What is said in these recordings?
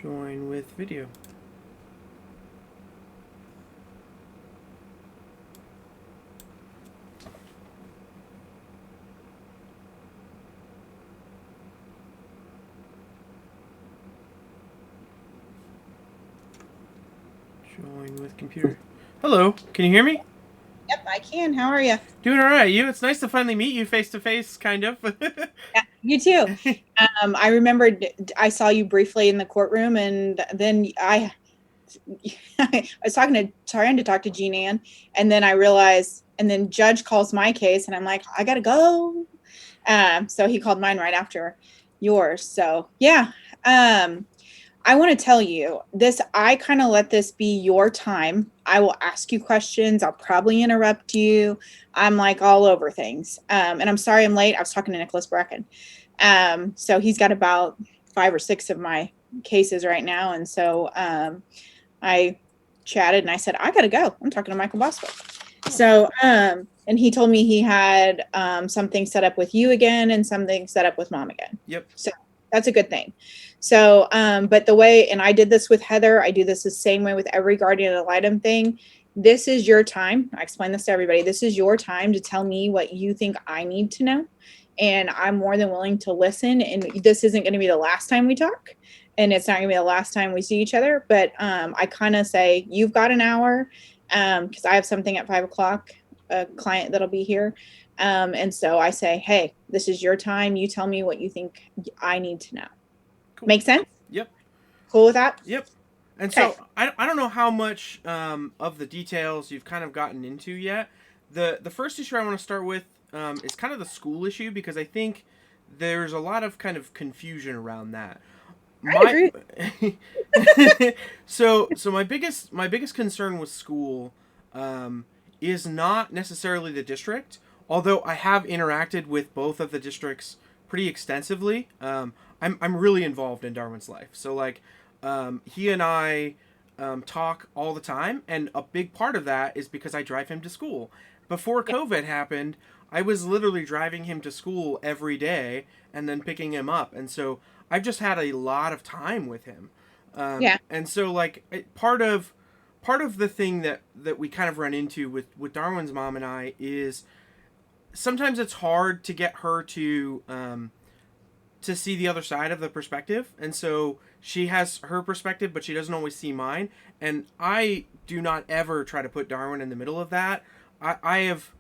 Join with video. Join with computer. Hello, can you hear me? Yep, I can. How are you? Doing all right. You? It's nice to finally meet you face to face, kind of. Yeah, you too. I remembered I saw you briefly in the courtroom, and then I was trying to talk to Jean Ann, and then I realized, and then Judge calls my case, and I'm like, I gotta go. So he called mine right after yours. So yeah, I want to tell you this. I kind of let this be your time. I will ask you questions. I'll probably interrupt you. I'm like all over things. And I'm sorry I'm late. I was talking to Nicholas Bracken. So he's got about 5 or 6 of my cases right now. And so I chatted and I said, I got to go. I'm talking to Michael Boswell. So, and he told me he had something set up with you again and something set up with mom again. Yep. So that's a good thing. So, but the way, and I did this with Heather, I do this the same way with every guardian ad litem thing. This is your time. I explain this to everybody. This is your time to tell me what you think I need to know. And I'm more than willing to listen. And this isn't going to be the last time we talk. And it's not going to be the last time we see each other. But I kind of say, you've got an hour because I have something at 5 o'clock, a client that'll be here. And so I say, hey, this is your time. You tell me what you think I need to know. Cool. Make sense? Yep. Cool with that? Yep. And Okay. so I don't know how much of the details you've kind of gotten into yet. The first issue I want to start with is kind of the school issue because I think there's a lot of kind of confusion around that. I agree. So my biggest concern with school is not necessarily the district, although I have interacted with both of the districts pretty extensively. I'm really involved in Darwin's life, so like he and I talk all the time, and a big part of that is because I drive him to school. Before Yeah. COVID happened, I was literally driving him to school every day and then picking him up, and so I've just had a lot of time with him. Yeah. And so like part of the thing that we kind of run into with Darwin's mom and I is sometimes it's hard to get her to see the other side of the perspective, and so she has her perspective but she doesn't always see mine, and I do not ever try to put Darwin in the middle of that. I have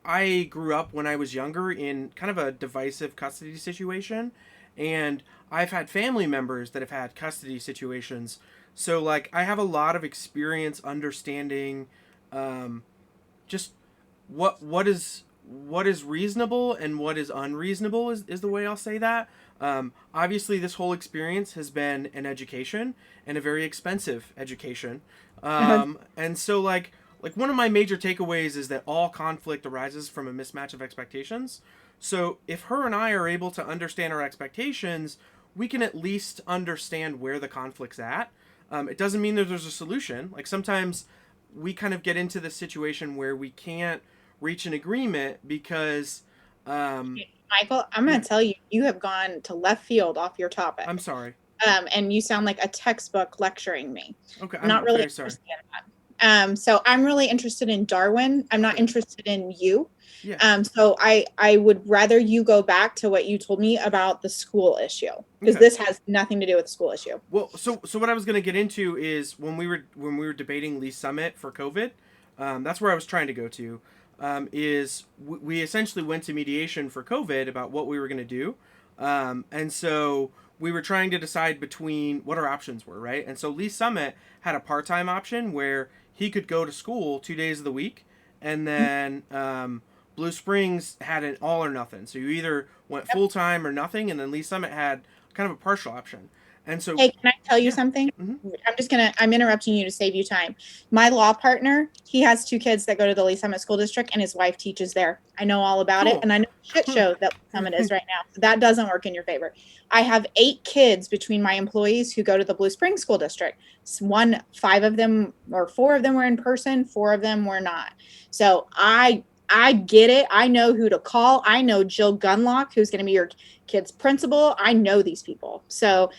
I grew up when I was younger in kind of a divisive custody situation, and I've had family members that have had custody situations. So like I have a lot of experience understanding just what is reasonable and what is unreasonable is the way I'll say that. Obviously, this whole experience has been an education and a very expensive education. And so like one of my major takeaways is that all conflict arises from a mismatch of expectations. So if her and I are able to understand our expectations, we can at least understand where the conflict's at. It doesn't mean that there's a solution. Like sometimes we kind of get into this situation where we can't reach an agreement because Michael, I'm going yeah, to tell you, you have gone to left field off your I'm topic. sorry. And you sound like a textbook lecturing me. Okay, I'm not I'm really very sorry. understand that. So I'm really interested in Darwin. I'm not Okay. interested in you. Yeah. So I would rather you go back to what you told me about the school issue because Okay. this has nothing to do with the school issue. Well, so what I was going to get into is when we were debating Lee Summit for COVID, that's where I was trying to go to. Is we essentially went to mediation for COVID about what we were going to do, and so we were trying to decide between what our options were, right? And so Lee Summit had a part-time option where he could go to school 2 days of the week, and then Blue Springs had an all or nothing. So you either went Yep. full time or nothing, and then Lee Summit had kind of a partial option. And so Hey, can I tell you yeah. something? Mm-hmm. I'm interrupting you to save you time. My law partner, he has 2 kids that go to the Lee Summit School District and his wife teaches there. I know all about it. Cool. And I know the shit show that Lee Summit is right now. So that doesn't work in your favor. I have 8 kids between my employees who go to the Blue Springs School District. 5 of them or 4 of them were in person, 4 of them were not. So I get it. I know who to call. I know Jill Gunlock, who's going to be your kid's principal. I know these people. So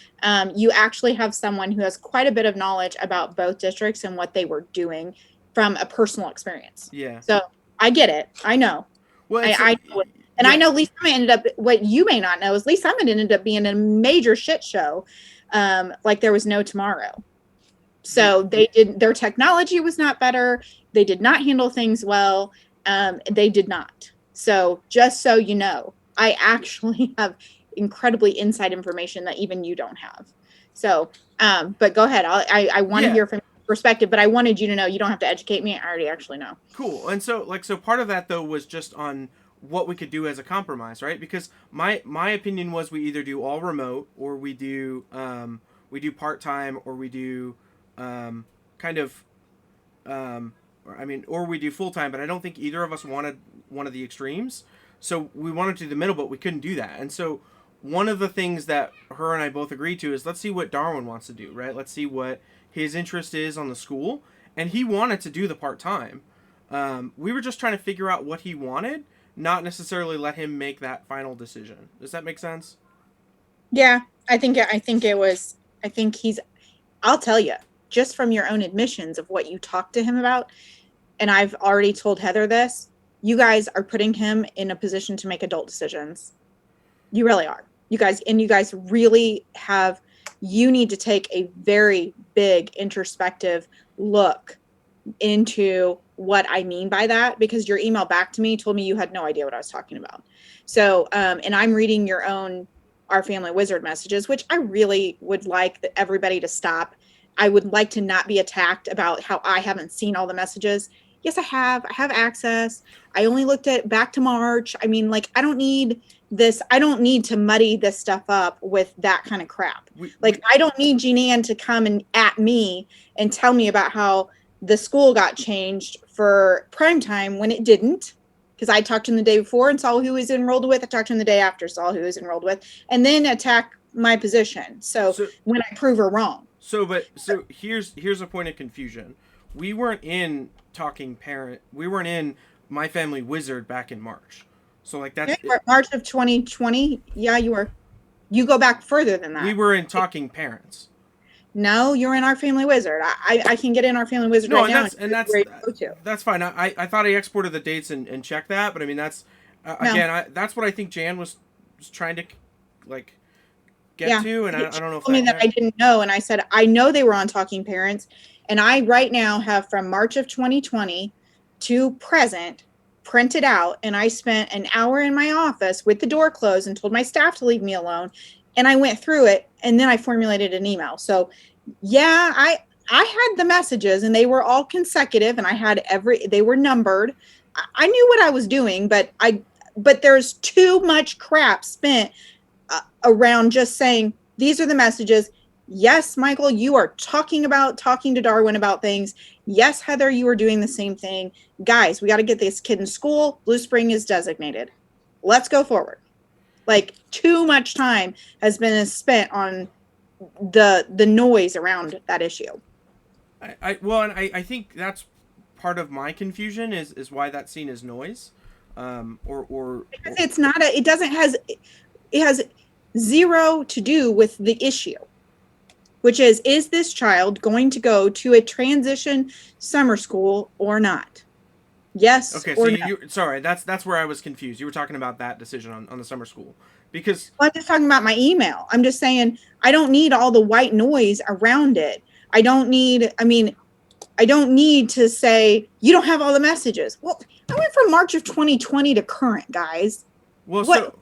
you actually have someone who has quite a bit of knowledge about both districts and what they were doing from a personal experience. Yeah. So I get it. I know. Well, I know it. And I know Lee Summit ended up, what you may not know is Lee Summit ended up being a major shit show. Like there was no tomorrow. So their technology was not better. They did not handle things well. They did not. So just so you know, I actually have incredibly inside information that even you don't have. So, but go ahead. I want to hear from your perspective, but I wanted you to know you don't have to educate me. I already actually know. Cool. And so part of that though was just on what we could do as a compromise, right? Because my opinion was we either do all remote or we do part-time or we do or we do full-time, but I don't think either of us wanted one of the extremes. So we wanted to do the middle, but we couldn't do that. And so one of the things that her and I both agreed to is let's see what Darwin wants to do, right? Let's see what his interest is on the school. And he wanted to do the part-time. We were just trying to figure out what he wanted, not necessarily let him make that final decision. Does that make sense? Yeah, I think I'll tell you, just from your own admissions of what you talked to him about, and I've already told Heather this, you guys are putting him in a position to make adult decisions. You really are. You guys really have, you need to take a very big introspective look into what I mean by that, because your email back to me told me you had no idea what I was talking about. So, and I'm reading your own Our Family Wizard messages, which I really would like everybody to stop. I would like to not be attacked about how I haven't seen all the messages. Yes, I have access. I only looked at back to March. I mean, like, I don't need this. I don't need to muddy this stuff up with that kind of crap. I don't need Jean Ann to come and at me and tell me about how the school got changed for prime time when it didn't. Because I talked to him the day before and saw who he was enrolled with. I talked to him the day after, saw who he was enrolled with, and then attack my position. So when I prove her wrong. So here's a point of confusion. We weren't in we weren't in My Family Wizard back in March. So like that's March of 2020. Yeah, you were. You go back further than that. We were in Talking Parents. No, you're in Our Family Wizard. I can get in Our Family Wizard right now. That's fine. I thought I exported the dates and checked that, but I mean that's that's what I think Jan was trying to like get to, and I don't know if that I didn't know, and I said I know they were on Talking Parents, and I right now have from March of 2020 to present printed out, and I spent an hour in my office with the door closed and told my staff to leave me alone, and I went through it, and then I formulated an email. So yeah, I had the messages, and they were all consecutive, and I had they were numbered. I knew what I was doing, but there's too much crap spent around just saying, these are the messages. Yes, Michael, you are talking to Darwin about things. Yes, Heather, you are doing the same thing. Guys, we got to get this kid in school. Blue Spring is designated. Let's go forward. Like, too much time has been spent on the noise around that issue. I think that's part of my confusion is why that's seen as noise. Because it's not it has zero to do with the issue, which is this child going to go to a transition summer school or not? Yes. Okay, so sorry, that's where I was confused. You were talking about that decision on the summer school. Because I'm just talking about my email. I'm just saying I don't need all the white noise around it. I don't need to say you don't have all the messages. Well, I went from March of 2020 to current, guys. Well,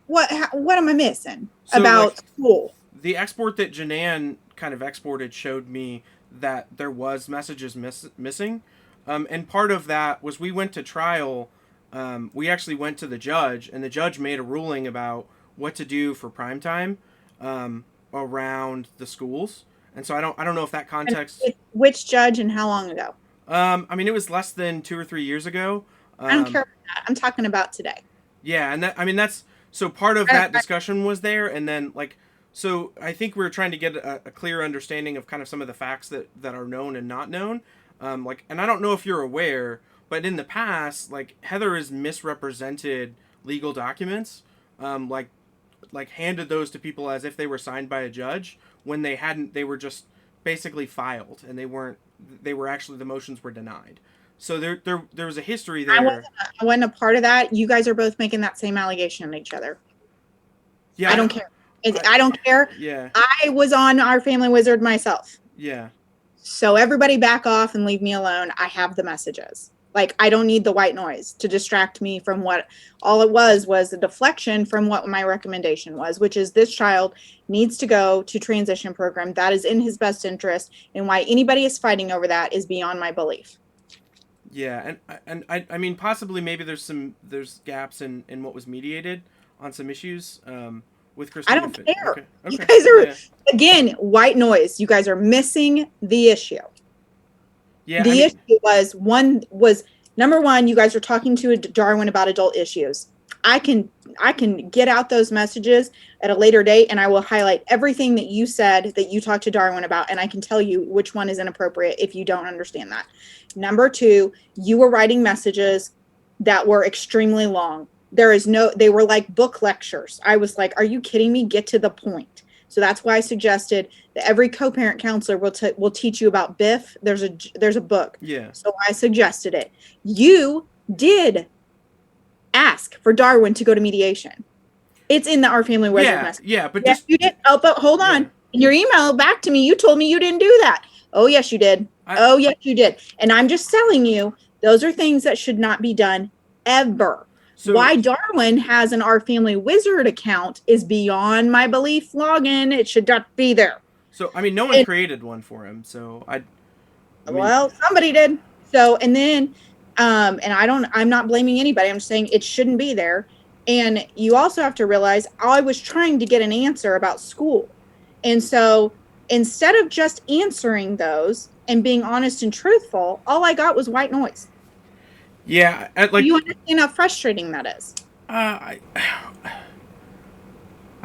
what am I missing about school? The export that Janan kind of exported showed me that there was messages missing. And part of that was we went to trial. We actually went to the judge, and the judge made a ruling about what to do for primetime around the schools. And so I don't know if that context. Which judge and how long ago? I mean, it was less than 2 or 3 years ago. I don't care about that. I'm talking about today. Yeah, and that's so part of that discussion was there, and then so I think we're trying to get a clear understanding of kind of some of the facts that are known and not known. And I don't know if you're aware, but in the past, like Heather has misrepresented legal documents, like handed those to people as if they were signed by a judge when they hadn't. They were just basically filed, and they weren't. They were actually, the motions were denied. So there was a history there. I wasn't a part of that. You guys are both making that same allegation on each other. Yeah, I don't care. I don't care. Yeah. I was on Our Family Wizard myself. Yeah. So everybody back off and leave me alone. I have the messages. Like, I don't need the white noise to distract me from what all it was a deflection from what my recommendation was, which is this child needs to go to transition program. That is in his best interest, and why anybody is fighting over that is beyond my belief. Yeah, and I mean, possibly maybe there's gaps in what was mediated on some issues with Christina. I don't care. Okay. You guys are, again, white noise. You guys are missing the issue. Yeah, the issue was number one, you guys are talking to Darwin about adult issues. I can get out those messages at a later date, and I will highlight everything that you said that you talked to Darwin about, and I can tell you which one is inappropriate if you don't understand that. Number two, you were writing messages that were extremely long. They were like book lectures. I was like, are you kidding me? Get to the point. So that's why I suggested that every co-parent counselor will teach you about BIF. There's a book. Yeah. So I suggested it. You did ask for Darwin to go to mediation. It's in the Our Family Wizard message. Yeah, but yes, you did. Oh, but hold on. Yeah. In your email back to me, you told me you didn't do that. Oh, yes, you did. Yes, you did. And I'm just telling you, those are things that should not be done ever. So, why Darwin has an Our Family Wizard account is beyond my belief. Login, it should not be there. So, I mean, no one created one for him. So well, somebody did. So, and then, and I'm not blaming anybody. I'm just saying it shouldn't be there. And you also have to realize I was trying to get an answer about school. And so instead of just answering those and being honest and truthful, all I got was white noise. Yeah, you understand how frustrating that is. I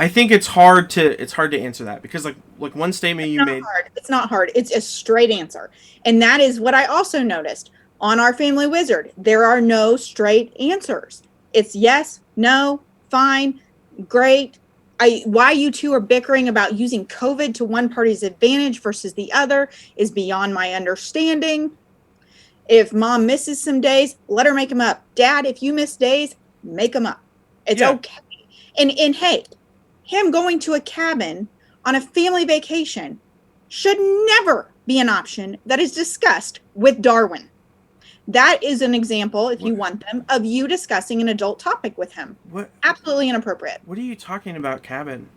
think it's hard to answer that because like one statement you made. It's not hard. It's a straight answer, and that is what I also noticed on Our Family Wizard. There are no straight answers. It's yes, no, fine, great. Why you two are bickering about using COVID to one party's advantage versus the other is beyond my understanding. If mom misses some days, let her make them up. Dad, if you miss days, make them up. It's okay. And hey, him going to a cabin on a family vacation should never be an option that is discussed with Darwin. That is an example, if you want them, of you discussing an adult topic with him. What? Absolutely inappropriate. What are you talking about, cabin?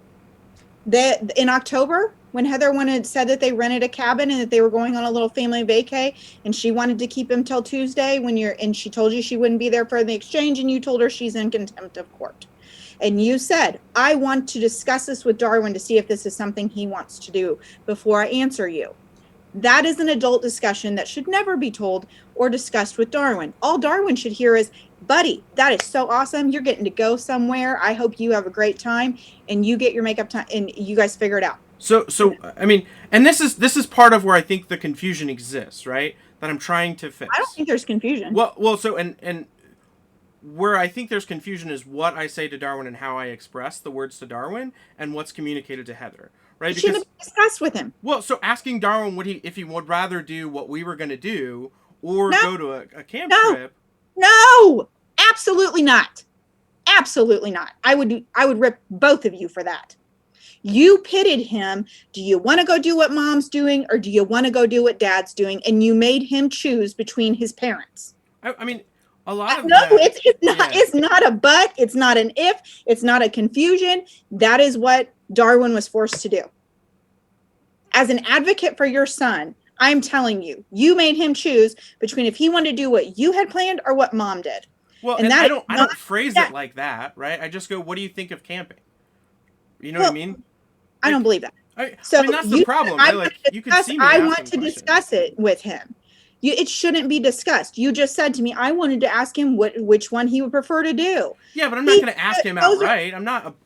In October, when Heather said that they rented a cabin and that they were going on a little family vacay, and she wanted to keep him till Tuesday and she told you she wouldn't be there for the exchange, and you told her she's in contempt of court. And you said, I want to discuss this with Darwin to see if this is something he wants to do before I answer you. That is an adult discussion that should never be told or discussed with Darwin. All Darwin should hear is, buddy, that is so awesome. You're getting to go somewhere. I hope you have a great time and you get your makeup time and you guys figure it out. So I mean, and this is part of where I think the confusion exists, right? That I'm trying to fix. I don't think there's confusion. Well, so and where I think there's confusion is what I say to Darwin and how I express the words to Darwin and what's communicated to Heather. Right? You should have discussed with him. Well, so asking Darwin if he would rather do what we were going to do or go to a camp trip. No, absolutely not. Absolutely not. I would rip both of you for that. You pitted him. Do you want to go do what mom's doing or do you want to go do what dad's doing? And you made him choose between his parents. I mean, a lot of it's not a but. It's not an if. It's not a confusion. That is what Darwin was forced to do. As an advocate for your son, I'm telling you, you made him choose between if he wanted to do what you had planned or what mom did. Well, and I don't phrase it like that, right? I just go, what do you think of camping? You know what I mean? Like, I don't believe that. I mean, that's the problem. You can see me I want to discuss it with him. It shouldn't be discussed. You just said to me, I wanted to ask him which one he would prefer to do. Yeah, but I'm not going to ask him outright. I'm not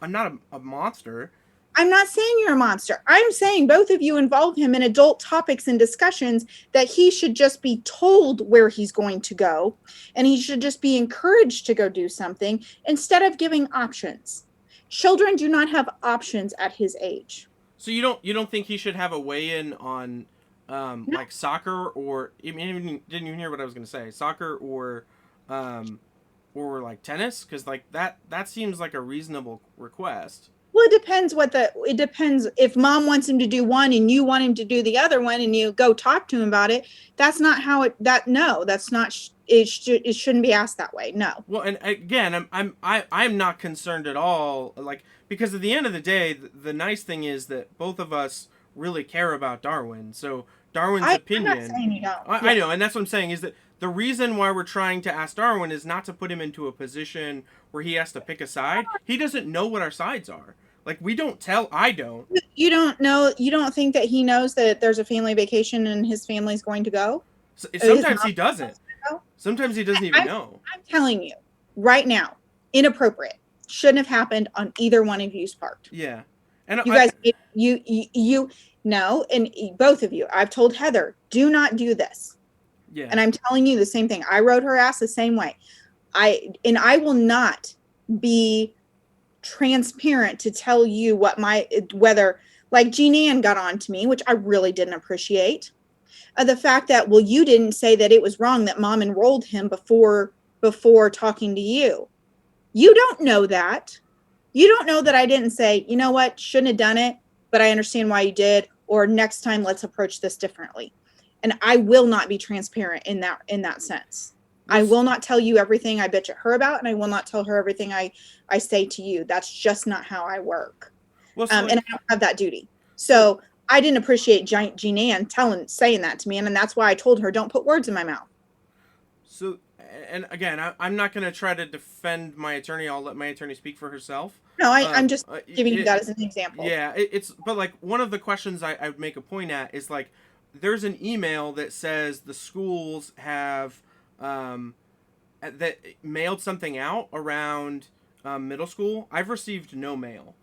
a monster. I'm not saying you're a monster. I'm saying both of you involve him in adult topics and discussions that he should just be told where he's going to go, and he should just be encouraged to go do something instead of giving options. Children do not have options at his age. So you don't think he should have a weigh in on No. like soccer, or I mean, didn't even hear what I was going to say, soccer or like tennis, because like that seems like a reasonable request. Well, it depends if mom wants him to do one and you want him to do the other one and you go talk to him about it. That's not how no, that's not, it shouldn't be asked that way. No. Well, and again, I'm not concerned at all, like, because at the end of the day, the nice thing is that both of us really care about Darwin. So Darwin's opinion. I'm not saying you don't. I know, and that's what I'm saying, is that the reason why we're trying to ask Darwin is not to put him into a position where he has to pick a side. He doesn't know what our sides are. Like, we don't tell. I don't. You don't know. You don't think that he knows that there's a family vacation and his family's going to go? Sometimes he doesn't. Sometimes he doesn't even know. I'm telling you right now, inappropriate. Shouldn't have happened on either one of you's part. Yeah. And you guys, you know, and both of you, I've told Heather, do not do this. Yeah. And I'm telling you the same thing. I rode her ass the same way. I will not be transparent to tell you whether, like Jean Ann got on to me, which I really didn't appreciate. The fact that, well, you didn't say that it was wrong that mom enrolled him before talking to you. You don't know that. You don't know that I didn't say, you know what, shouldn't have done it, but I understand why you did, or next time let's approach this differently. And I will not be transparent in that sense. I will not tell you everything I bitch at her about, and I will not tell her everything I say to you. That's just not how I work. Well, so and I don't have that duty. So I didn't appreciate Jean Ann saying that to me, and that's why I told her, don't put words in my mouth. So, and again, I'm not going to try to defend my attorney. I'll let my attorney speak for herself. No, I'm just giving you that as an example. Yeah, but like, one of the questions I would make a point at is, like, there's an email that says the schools have that mailed something out around middle school. I've received no mail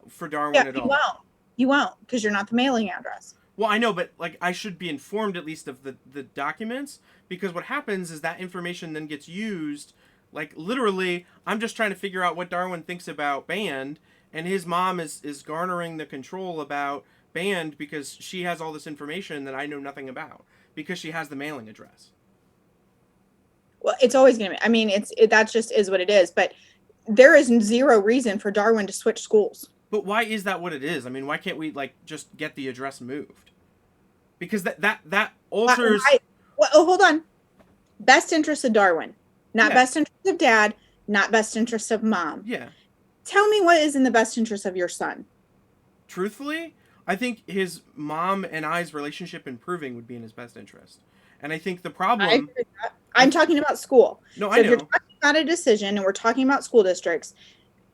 for Darwin at all. You won't, because you're not the mailing address. Well, I know, but like, I should be informed at least of the documents, because what happens is that information then gets used. Like, literally, I'm just trying to figure out what Darwin thinks about band, and his mom is garnering the control about band because she has all this information that I know nothing about, because she has the mailing address. Well, it's always going to be. I mean, that just is what it is. But there is zero reason for Darwin to switch schools. But why is that what it is? I mean, why can't we, like, just get the address moved? Because that alters. Well, hold on. Best interest of Darwin, not best interest of dad, not best interest of mom. Yeah. Tell me what is in the best interest of your son. Truthfully, I think his mom and I's relationship improving would be in his best interest. And I think the problem... I agree with that. I'm talking about school. No, so I know. If you're talking about a decision and we're talking about school districts,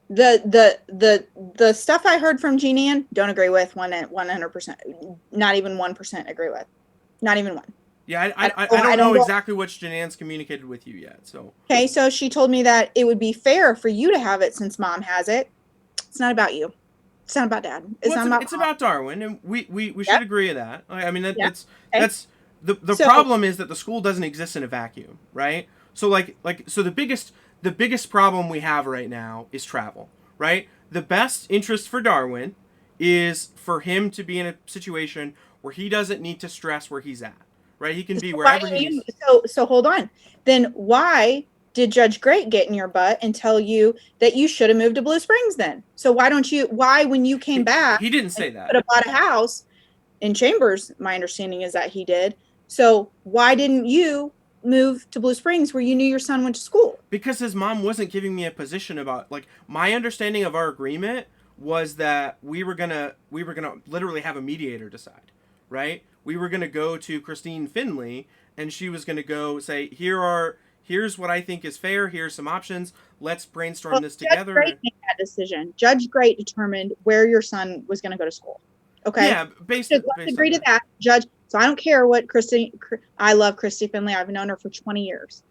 the stuff I heard from Jean Ann, don't agree with 100%. Not even 1% agree with. Not even one. Yeah, I don't know exactly what Jean Ann's communicated with you yet. So okay, so she told me that it would be fair for you to have it since mom has it. It's not about you. It's not about dad. It's about Darwin, and we should agree to that. I mean, that's the problem is that the school doesn't exist in a vacuum, right? So so the biggest problem we have right now is travel, right? The best interest for Darwin is for him to be in a situation where he doesn't need to stress where he's at, right? He can be wherever he's. So hold on. Then why did Judge Great get in your butt and tell you that you should have moved to Blue Springs then? So why when you came back, he didn't say that. Could have bought a house in Chambers. My understanding is that he did. So why didn't you move to Blue Springs where you knew your son went to school? Because his mom wasn't giving me a position about, like, my understanding of our agreement was that we were gonna literally have a mediator decide, right? We were gonna go to Christine Finley, and she was gonna go say, here's what I think is fair. Here's some options. Let's brainstorm this together. Judge Great made that decision. Judge Great determined where your son was going to go to school. Okay. Yeah, let's agree to that. Judge. So I don't care what I love Christy Finley. I've known her for 20 years.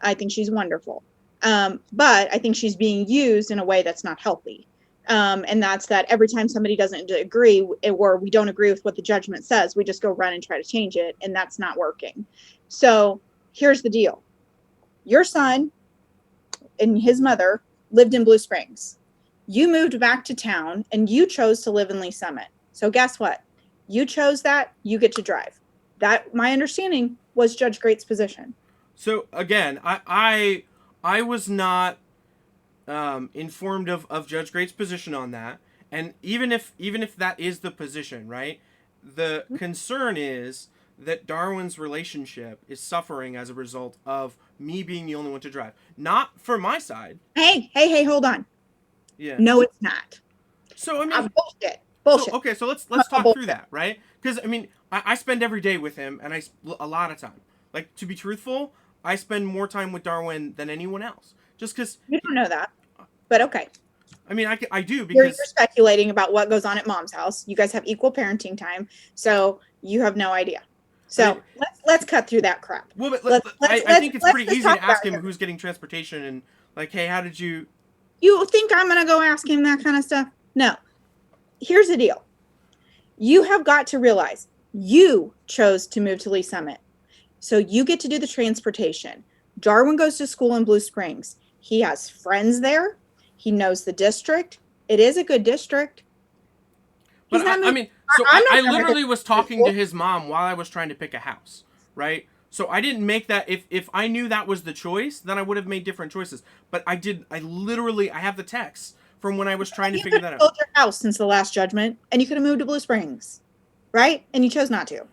I think she's wonderful. But I think she's being used in a way that's not healthy. And that's that every time somebody doesn't agree or we don't agree with what the judgment says, we just go run and try to change it. And that's not working. So here's the deal. Your son and his mother lived in Blue Springs. You moved back to town and you chose to live in Lee Summit. So guess what? You chose that, you get to drive. That, my understanding, was Judge Great's position. So again, I was not informed of Judge Great's position on that, and even if that is the position, right? The concern is that Darwin's relationship is suffering as a result of me being the only one to drive, not for my side. Hey, hold on. Yeah. No, it's not. So I mean, bullshit. So, okay, so let's talk through that, right? Because I mean, I spend every day with him, and a lot of time. Like, to be truthful, I spend more time with Darwin than anyone else. Just because you don't know that, but okay. I mean, I do because you're speculating about what goes on at mom's house. You guys have equal parenting time, so you have no idea. So I mean, let's cut through that crap. Well, but I think it's pretty easy to ask him who's getting transportation and like, hey, how did you? You think I'm gonna go ask him that kind of stuff? No. Here's the deal. You have got to realize you chose to move to Lee Summit. So you get to do the transportation. Darwin goes to school in Blue Springs. He has friends there. He knows the district. It is a good district. But I mean, so I literally was talking to his mom while I was trying to pick a house, right? So I didn't make that. If I knew that was the choice, then I would have made different choices. But I have the text from when I was trying to figure that out. You could have sold your house since the last judgment, and you could have moved to Blue Springs, right? And you chose not to.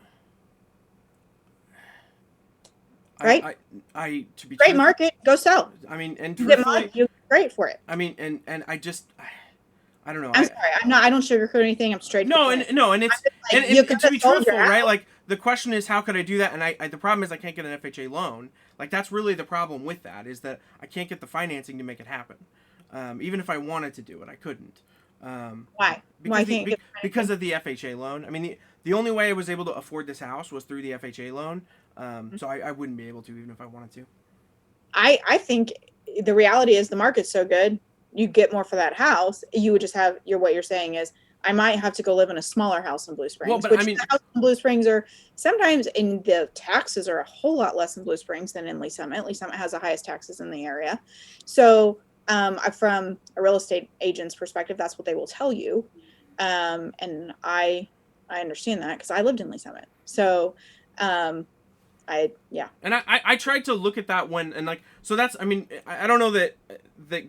Right? I to be great market, go sell. I mean, and you're great for it. I mean, and I don't know. I'm sorry. I don't sugarcoat anything. I'm straight. No, and it's like, and to be truthful, right? Like the question is, how could I do that? And I the problem is I can't get an FHA loan. Like that's really the problem with that is that I can't get the financing to make it happen. Even if I wanted to do it, I couldn't. Why? Because of the FHA loan. I mean, the only way I was able to afford this house was through the FHA loan. So I wouldn't be able to even if I wanted to. I think the reality is the market's so good, you get more for that house. You would just have what you're saying is I might have to go live in a smaller house in Blue Springs. Well, but I mean, the house in Blue Springs are sometimes the taxes are a whole lot less in Blue Springs than in Lee Summit. Lee Summit has the highest taxes in the area. So from a real estate agent's perspective, that's what they will tell you. And I understand that because I lived in Lee Summit. So yeah. And I tried to look at that and like, so that's, I mean, I don't know that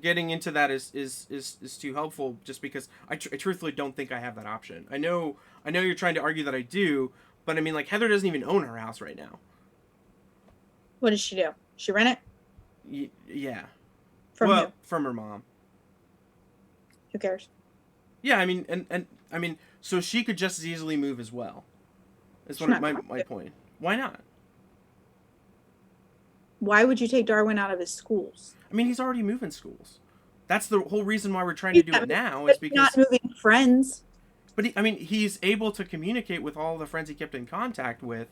getting into that is too helpful just because I truthfully don't think I have that option. I know you're trying to argue that I do, but I mean, like Heather doesn't even own her house right now. What does she do? She rent it? Yeah. From who? From her mom. Who cares? Yeah, I mean, and I mean, so she could just as easily move as well. That's one of my point. Why not? Why would you take Darwin out of his schools? I mean, he's already moving schools. That's the whole reason why we're trying to do it now is because not moving friends. But he's able to communicate with all the friends he kept in contact with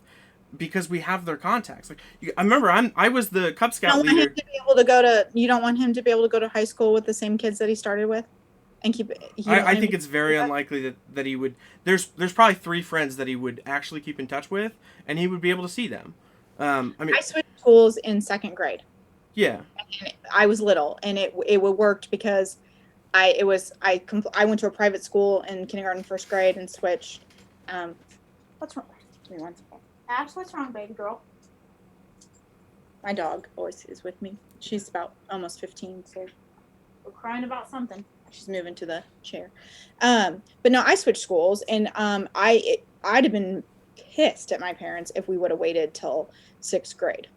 because we have their contacts. Like I remember, I was the Cub Scout leader. You don't want him to be able to go to high school with the same kids that he started with, and keep. I think it's very unlikely that he would. There's probably 3 friends that he would actually keep in touch with, and he would be able to see them. I switched schools in 2nd grade. Yeah. And I was little, and it worked because I went to a private school in kindergarten, 1st grade, and switched. What's wrong? Give me one second. Ash, what's wrong, baby girl? My dog always is with me. She's about almost 15, so we're crying about something. She's moving to the chair. But no, I switched schools, and I'd have been pissed at my parents if we would have waited till 6th grade.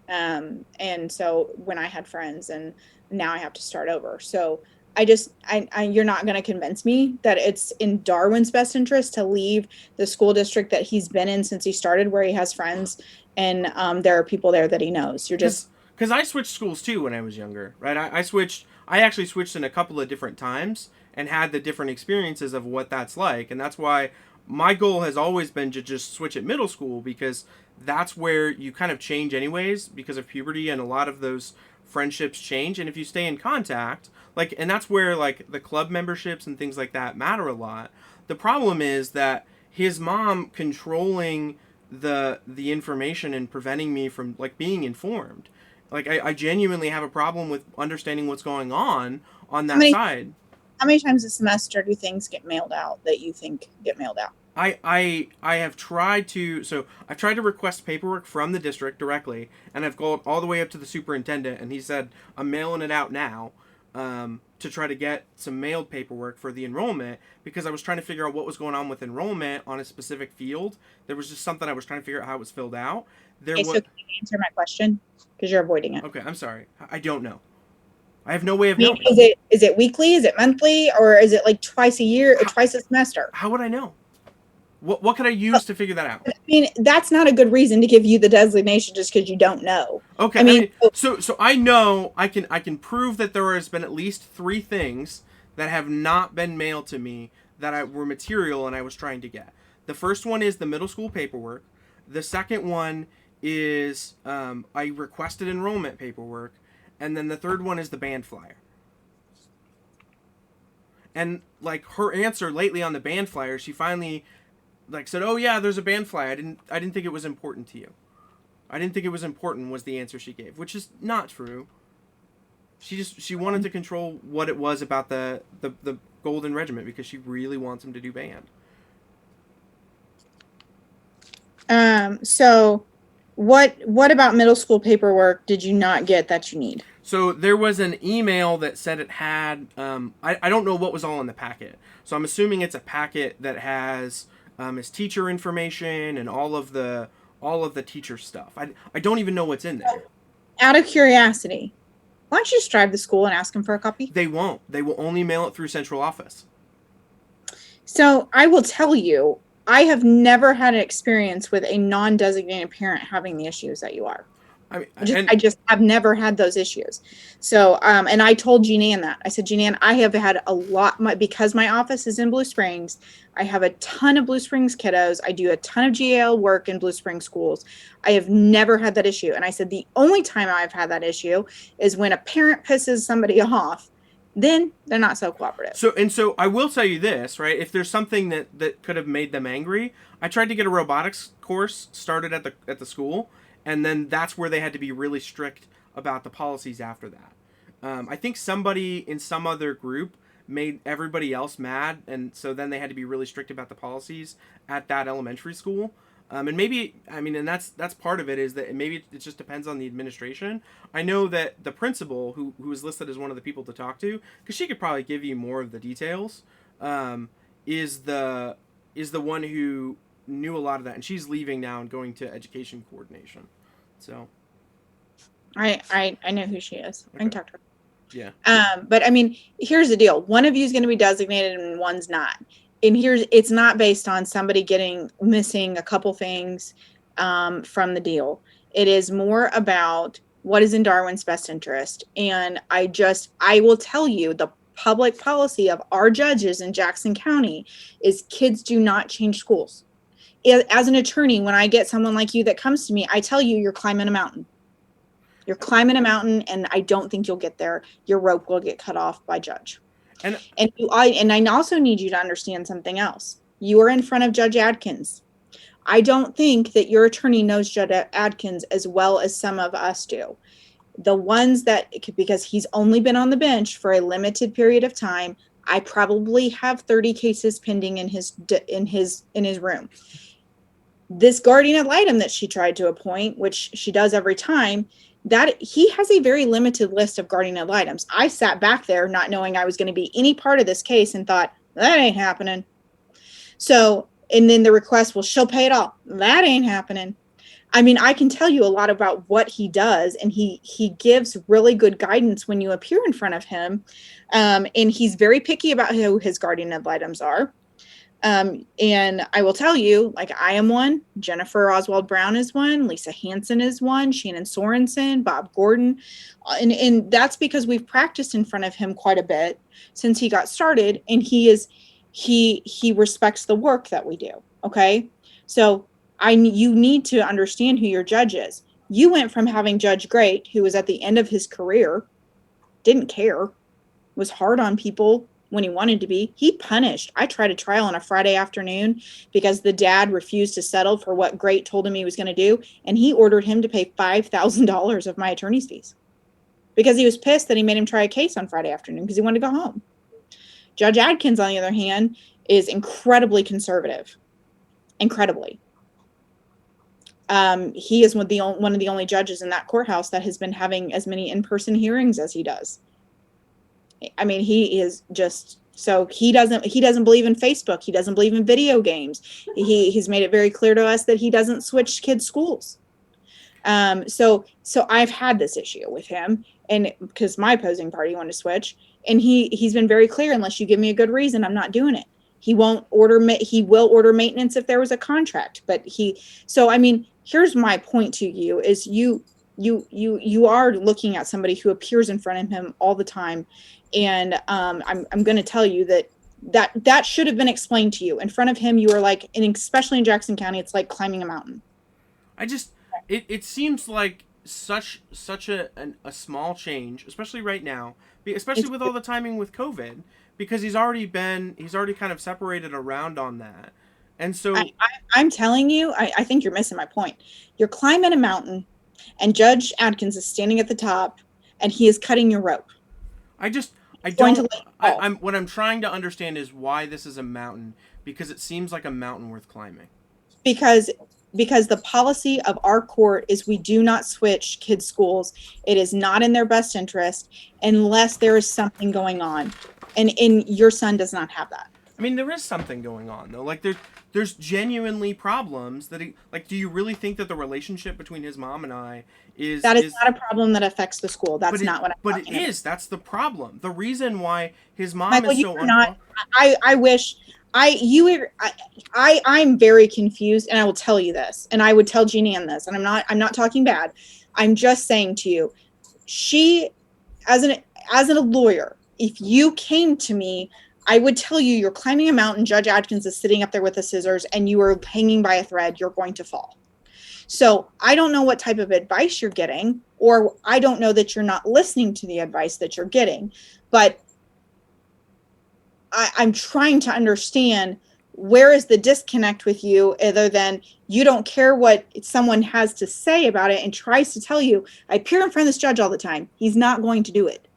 And so when I had friends, and now I have to start over. So you're not going to convince me that it's in Darwin's best interest to leave the school district that he's been in since he started, where he has friends and there are people there that he knows. You're just because I switched schools too when I was younger, right? I actually switched in a couple of different times and had the different experiences of what that's like, and that's why my goal has always been to just switch at middle school because that's where you kind of change anyways because of puberty, and a lot of those friendships change, and if you stay in contact, like, and that's where like the club memberships and things like that matter a lot. The problem is that his mom controlling the information and preventing me from like being informed. Like I genuinely have a problem with understanding what's going on How that many side. how many times a semester do things get mailed out that you think get mailed out? I have tried to, so I've tried to request paperwork from the district directly, and I've gone all the way up to the superintendent, and he said I'm mailing it out now, to try to get some mailed paperwork for the enrollment, because I was trying to figure out what was going on with enrollment on a specific field. There was just something I was trying to figure out how it was filled out. There Okay, was, so can you answer my question? Because you're avoiding it. okay, I'm sorry, I don't know. I have no way of I mean, knowing. is it weekly? Is it monthly? Or is it like twice a year or twice a semester? How would I know? What could I use to figure that out? I mean, that's not a good reason to give you the designation just because you don't know. Okay, I mean, so I know I can prove that there has been at least 3 things that have not been mailed to me that were material and I was trying to get. The first one is the middle school paperwork. The second one is I requested enrollment paperwork, and then the third one is the band flyer. And like her answer lately on the band flyer, she finally like said, "Oh yeah, there's a band flyer. I didn't think it was important to you. I didn't think it was important," was the answer she gave, which is not true. She wanted to control what it was about the Golden Regiment because she really wants him to do band. So what about middle school paperwork did you not get that you need? So there was an email that said it had I don't know what was all in the packet. So I'm assuming it's a packet that has his teacher information and all of the teacher stuff. I don't even know what's in there. Out of curiosity, why don't you just drive to school and ask them for a copy? They won't. They will only mail it through central office. So I will tell you, I have never had an experience with a non-designated parent having the issues that you are. I mean, I just have never had those issues. So, and I told Jean Ann that. I said, Jean Ann, I have had a lot, because my office is in Blue Springs. I have a ton of Blue Springs kiddos. I do a ton of GAL work in Blue Springs schools. I have never had that issue. And I said, the only time I've had that issue is when a parent pisses somebody off. Then they're not so cooperative. So I will tell you this, right? If there's something that could have made them angry, I tried to get a robotics course started at the school, and then that's where they had to be really strict about the policies after that. I think somebody in some other group made everybody else mad, and so then they had to be really strict about the policies at that elementary school. And maybe, I mean, and that's part of it, is that maybe it just depends on the administration. I know that the principal, who is listed as one of the people to talk to, because she could probably give you more of the details, is the one who knew a lot of that, and she's leaving now and going to education coordination. So, I know who she is. Okay. I can talk to her. Yeah. But I mean, here's the deal. One of you is going to be designated and one's not. And it's not based on somebody missing a couple things from the deal. It is more about what is in Darwin's best interest. And I will tell you, the public policy of our judges in Jackson County is kids do not change schools. As an attorney, when I get someone like you that comes to me, I tell you, you're climbing a mountain. You're climbing a mountain, and I don't think you'll get there. Your rope will get cut off by judge. And I also need you to understand something else. You are in front of Judge Atkins. I don't think that your attorney knows Judge Atkins as well as some of us do. The ones that, because he's only been on the bench for a limited period of time, I probably have 30 cases pending in his room. This guardian ad litem that she tried to appoint, which she does every time, that he has a very limited list of guardian ad litems. I sat back there not knowing I was going to be any part of this case and thought, that ain't happening. So, and then the request, well, she'll pay it all. That ain't happening. I mean, I can tell you a lot about what he does, and he gives really good guidance when you appear in front of him. And he's very picky about who his guardian ad litems are. And I will tell you, like, I am one, Jennifer Oswald Brown is one, Lisa Hansen is one, Shannon Sorensen, Bob Gordon. And that's because we've practiced in front of him quite a bit since he got started. And he respects the work that we do. Okay. So you need to understand who your judge is. You went from having Judge Great, who was at the end of his career, didn't care, was hard on people when he wanted to be. He punished. I tried a trial on a Friday afternoon because the dad refused to settle for what Great told him he was going to do, and he ordered him to pay $5,000 of my attorney's fees because he was pissed that he made him try a case on Friday afternoon because he wanted to go home. Judge Atkins, on the other hand, is incredibly conservative. Incredibly. He is one of the only judges in that courthouse that has been having as many in-person hearings as he does. I mean, he is just, so he doesn't believe in Facebook. He doesn't believe in video games. He's made it very clear to us that he doesn't switch kids' schools. So I've had this issue with him, and because my opposing party wanted to switch, and he's been very clear, unless you give me a good reason, I'm not doing it. He will order maintenance if there was a contract, but I mean, here's my point to you is you are looking at somebody who appears in front of him all the time. And I'm going to tell you that should have been explained to you. In front of him, you are like, and especially in Jackson County, it's like climbing a mountain. It seems like such a small change, especially right now, especially with all the timing with COVID, because he's already kind of separated around on that. And so I'm telling you, I think you're missing my point. You're climbing a mountain and Judge Atkins is standing at the top and he is cutting your rope. What I'm trying to understand is why this is a mountain, because it seems like a mountain worth climbing. Because the policy of our court is we do not switch kids' schools. It is not in their best interest unless there is something going on. And your son does not have that. I mean, there is something going on, though. Like, there's genuinely problems that do you really think that the relationship between his mom and I is... That is not a problem that affects the school. That's not what I'm talking about. But it is. That's the problem. The reason why his mom is so... I wish... I'm very confused, and I will tell you this, and I would tell Jeannie Ann this, and I'm not talking bad. I'm just saying to you, she, as a lawyer, if you came to me, I would tell you you're climbing a mountain, Judge Atkins is sitting up there with the scissors, and you are hanging by a thread, you're going to fall. So I don't know what type of advice you're getting, or I don't know that you're not listening to the advice that you're getting, but I'm trying to understand where is the disconnect with you, other than you don't care what someone has to say about it and tries to tell you, I appear in front of this judge all the time. He's not going to do it.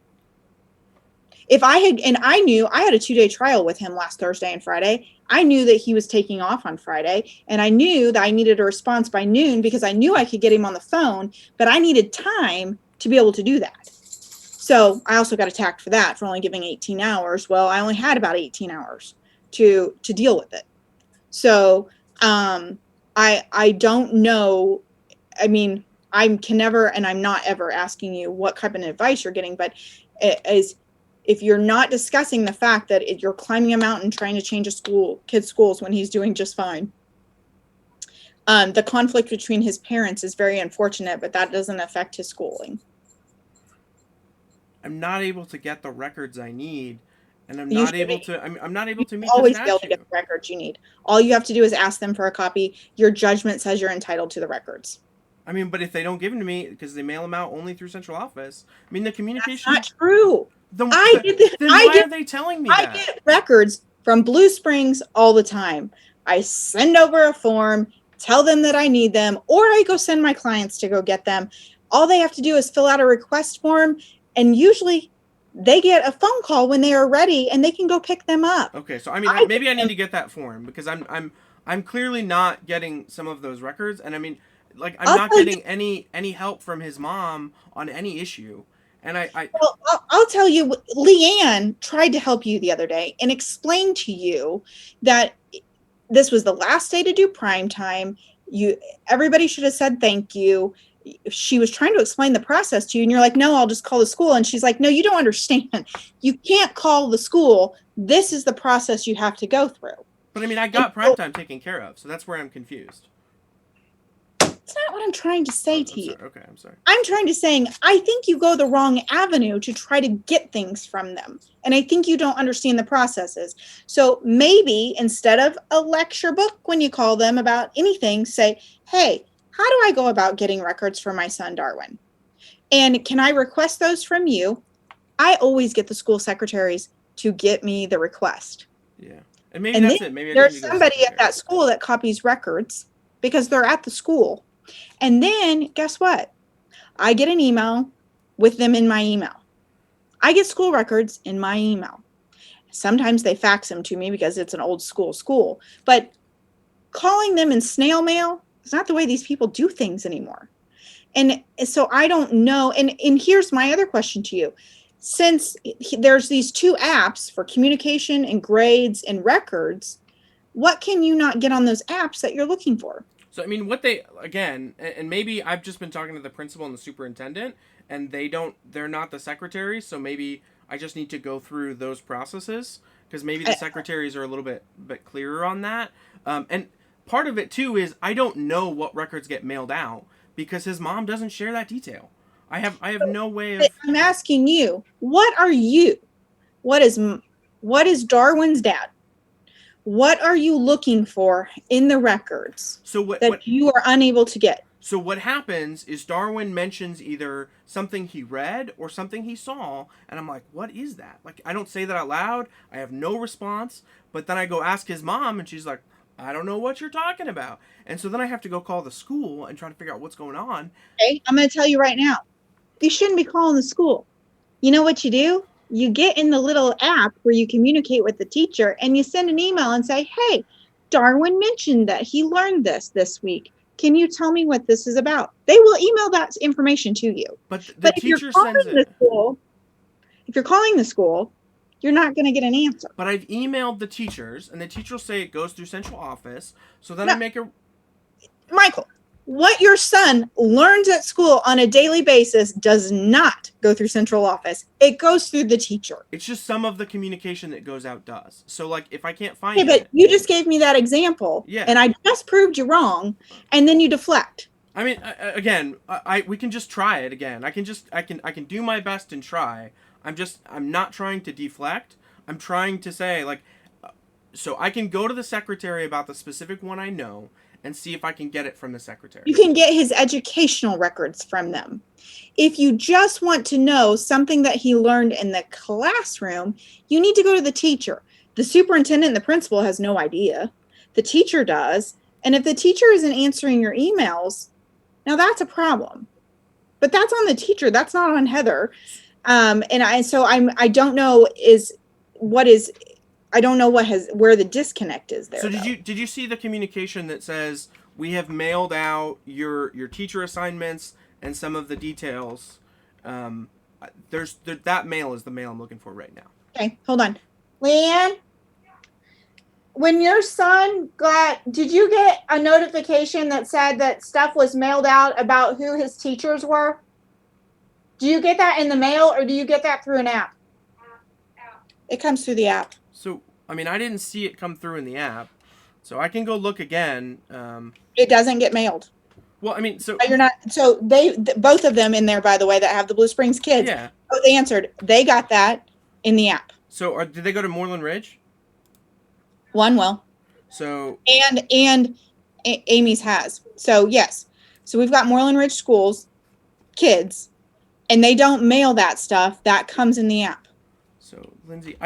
I knew I had a 2-day trial with him last Thursday and Friday. I knew that he was taking off on Friday, and I knew that I needed a response by noon because I knew I could get him on the phone, but I needed time to be able to do that. So I also got attacked for that, for only giving 18 hours. Well, I only had about 18 hours to deal with it. So I don't know. I mean, I can never, and I'm not ever asking you what type of advice you're getting, but if you're not discussing the fact that you're climbing a mountain trying to change kids' schools when he's doing just fine. The conflict between his parents is very unfortunate, but that doesn't affect his schooling. I'm not able to get the records I need, and I'm not able to meet the statute. Always be able to get the records you need. All you have to do is ask them for a copy. Your judgment says you're entitled to the records. I mean, but if they don't give them to me because they mail them out only through central office, I mean, the communication... That's not true. Then why are they telling me that? I get records from Blue Springs all the time. I send over a form, tell them that I need them, or I go send my clients to go get them. All they have to do is fill out a request form, and usually they get a phone call when they are ready, and they can go pick them up. Okay, so I mean, maybe I need to get that form, because I'm clearly not getting some of those records, and I mean, like, I'm not getting any help from his mom on any issue. And well, I'll tell you, Leanne tried to help you the other day and explain to you that this was the last day to do prime time. Everybody should have said thank you. She was trying to explain the process to you, and you're like, no, I'll just call the school. And she's like, no, you don't understand. You can't call the school. This is the process you have to go through. But I mean, I got prime time taken care of, so that's where I'm confused. That's not what I'm trying to say to you. Okay, I'm sorry. I'm trying to say, I think you go the wrong avenue to try to get things from them. And I think you don't understand the processes. So maybe instead of a lecture book when you call them about anything, say, hey, how do I go about getting records for my son, Darwin? And can I request those from you? I always get the school secretaries to get me the request. Yeah. And maybe And that's then it. Maybe I just need there's to go to somebody at secretary. that school that copies records because they're at the school. And then guess what? I get an email with them in my email. I get school records in my email. Sometimes they fax them to me because it's an old school. But calling them in snail mail is not the way these people do things anymore. And so I don't know. And here's my other question to you. Since there's these two apps for communication and grades and records, what can you not get on those apps that you're looking for? So I mean, what they again, and maybe I've just been talking to the principal and the superintendent, and they're not the secretary, so maybe I just need to go through those processes because maybe the secretaries are a little bit clearer on that. And part of it too is I don't know what records get mailed out because his mom doesn't share that detail. I have no way of. I'm asking you, what are you? What is Darwin's dad? What are you looking for in the records So what that you are unable to get? So what happens is Darwin mentions either something he read or something he saw, and I'm like, "What is that?" Like I don't say that out loud. I have no response, but then I go ask his mom and she's like, "I don't know what you're talking about." And so then I have to go call the school and try to figure out what's going on. Okay, I'm going to tell you right now. You shouldn't be calling the school. You know what you do? You get in the little app where you communicate with the teacher and you send an email and say, "Hey, Darwin mentioned that he learned this week. Can you tell me what this is about?" They will email that information to you. But the But if you're teacher calling sends the it. school, you're not going to get an answer. But I've emailed the teachers, and the teachers say it goes through central office. So then I No, make a. Michael, what your son learns at school on a daily basis does not go through central office. It goes through the teacher. It's just some of the communication that goes out does. So like if I can't Okay, find but it, you just gave me that example, yeah. and I just proved you wrong, and then you deflect. I mean, again, we can just try it again. I can do my best and try. I'm not trying to deflect. I'm trying to say like, so I can go to the secretary about the specific one I know and see if I can get it from the secretary. You can get his educational records from them. If you just want to know something that he learned in the classroom, you need to go to the teacher. The superintendent and the principal has no idea. The teacher does. And if the teacher isn't answering your emails, now that's a problem. But that's on the teacher. That's not on Heather. I don't know I don't know where the disconnect is there. So did you see the communication that says we have mailed out your teacher assignments and some of the details? That mail is the mail I'm looking for right now. Okay, hold on. Leanne, when your son did you get a notification that said that stuff was mailed out about who his teachers were? Do you get that in the mail or do you get that through an app? It comes through the app. So, I mean, I didn't see it come through in the app, so I can go look again. It doesn't get mailed. Well, I mean, so you're not. So both of them in there, by the way, that have the Blue Springs kids. Yeah. Both answered. They got that in the app. So, did they go to Moreland Ridge? One will. So. And Amy's has. So yes. So we've got Moreland Ridge schools, kids, and they don't mail that stuff. That comes in the app. So Lindsey,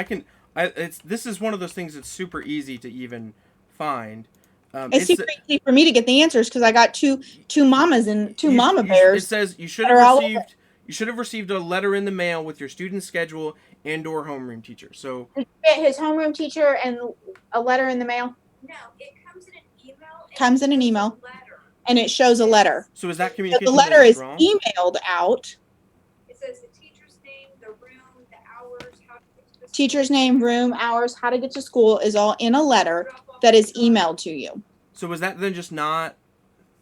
this is one of those things that's super easy to even find. It's super easy for me to get the answers because I got two mamas and two mama bears. It says you should have received a letter in the mail with your student schedule and/or homeroom teacher. So did you get his homeroom teacher and a letter in the mail? No, it comes in an email. Comes in an email, and it shows a letter. So is that communication? So the letter is wrong? emailed out. It says the teacher's name, the room, the hours, how to get to the Teacher's name, room, hours, how to get to school is all in a letter that is emailed to you. So was that then just not?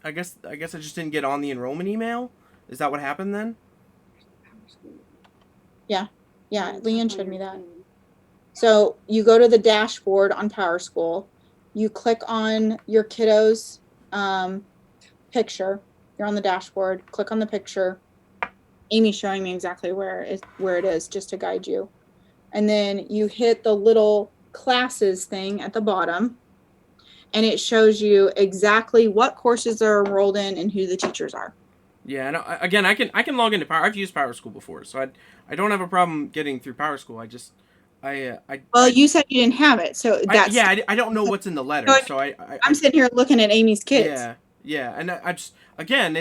I guess I just didn't get on the enrollment email. Is that what happened then? Yeah, Leanne showed me that. So you go to the dashboard on PowerSchool. You click on your kiddo's picture. You're on the dashboard. Click on the picture. Amy's showing me exactly where it is, just to guide you. And then you hit the little classes thing at the bottom. and it shows you exactly what courses they're enrolled in and who the teachers are. Yeah, and again, I can log into Power. I've used Power School before, so I don't have a problem getting through Power School. I just Well, you said you didn't have it, so that's I don't know what's in the letter, so I'm sitting here looking at Amy's kids. Yeah, and I just again,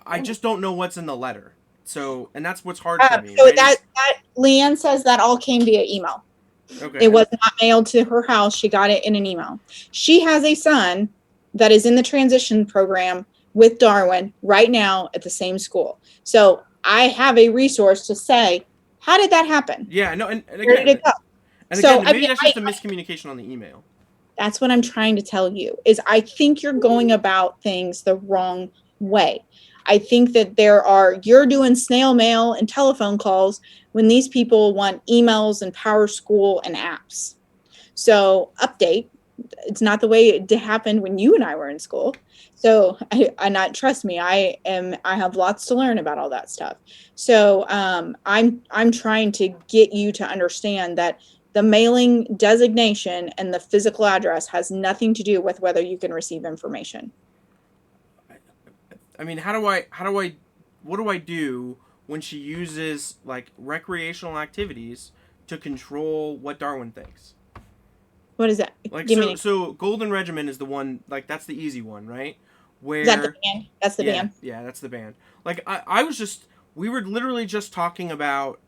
I just don't know what's in the letter. So, and that's what's hard for me. So right? that Leanne says that all came via email. Okay. It was not mailed to her house. She got it in an email. She has a son that is in the transition program with Darwin right now at the same school. So I have a resource to say, how did that happen? Yeah, no, and where did it go? And so, again, maybe that's just a miscommunication on the email. That's what I'm trying to tell you, is I think you're going about things the wrong way. I think that you're doing snail mail and telephone calls when these people want emails and Power School and apps. So update, it's not the way it happened when you and I were in school. So trust me, I have lots to learn about all that stuff. So I'm trying to get you to understand that the mailing designation and the physical address has nothing to do with whether you can receive information. I mean, what do I do when she uses like recreational activities to control what Darwin thinks? What is that? Like, so Golden Regiment is the one, like, that's the easy one, right? Where is that the band? That's the band. Yeah, that's the band. Like, we were literally just talking about,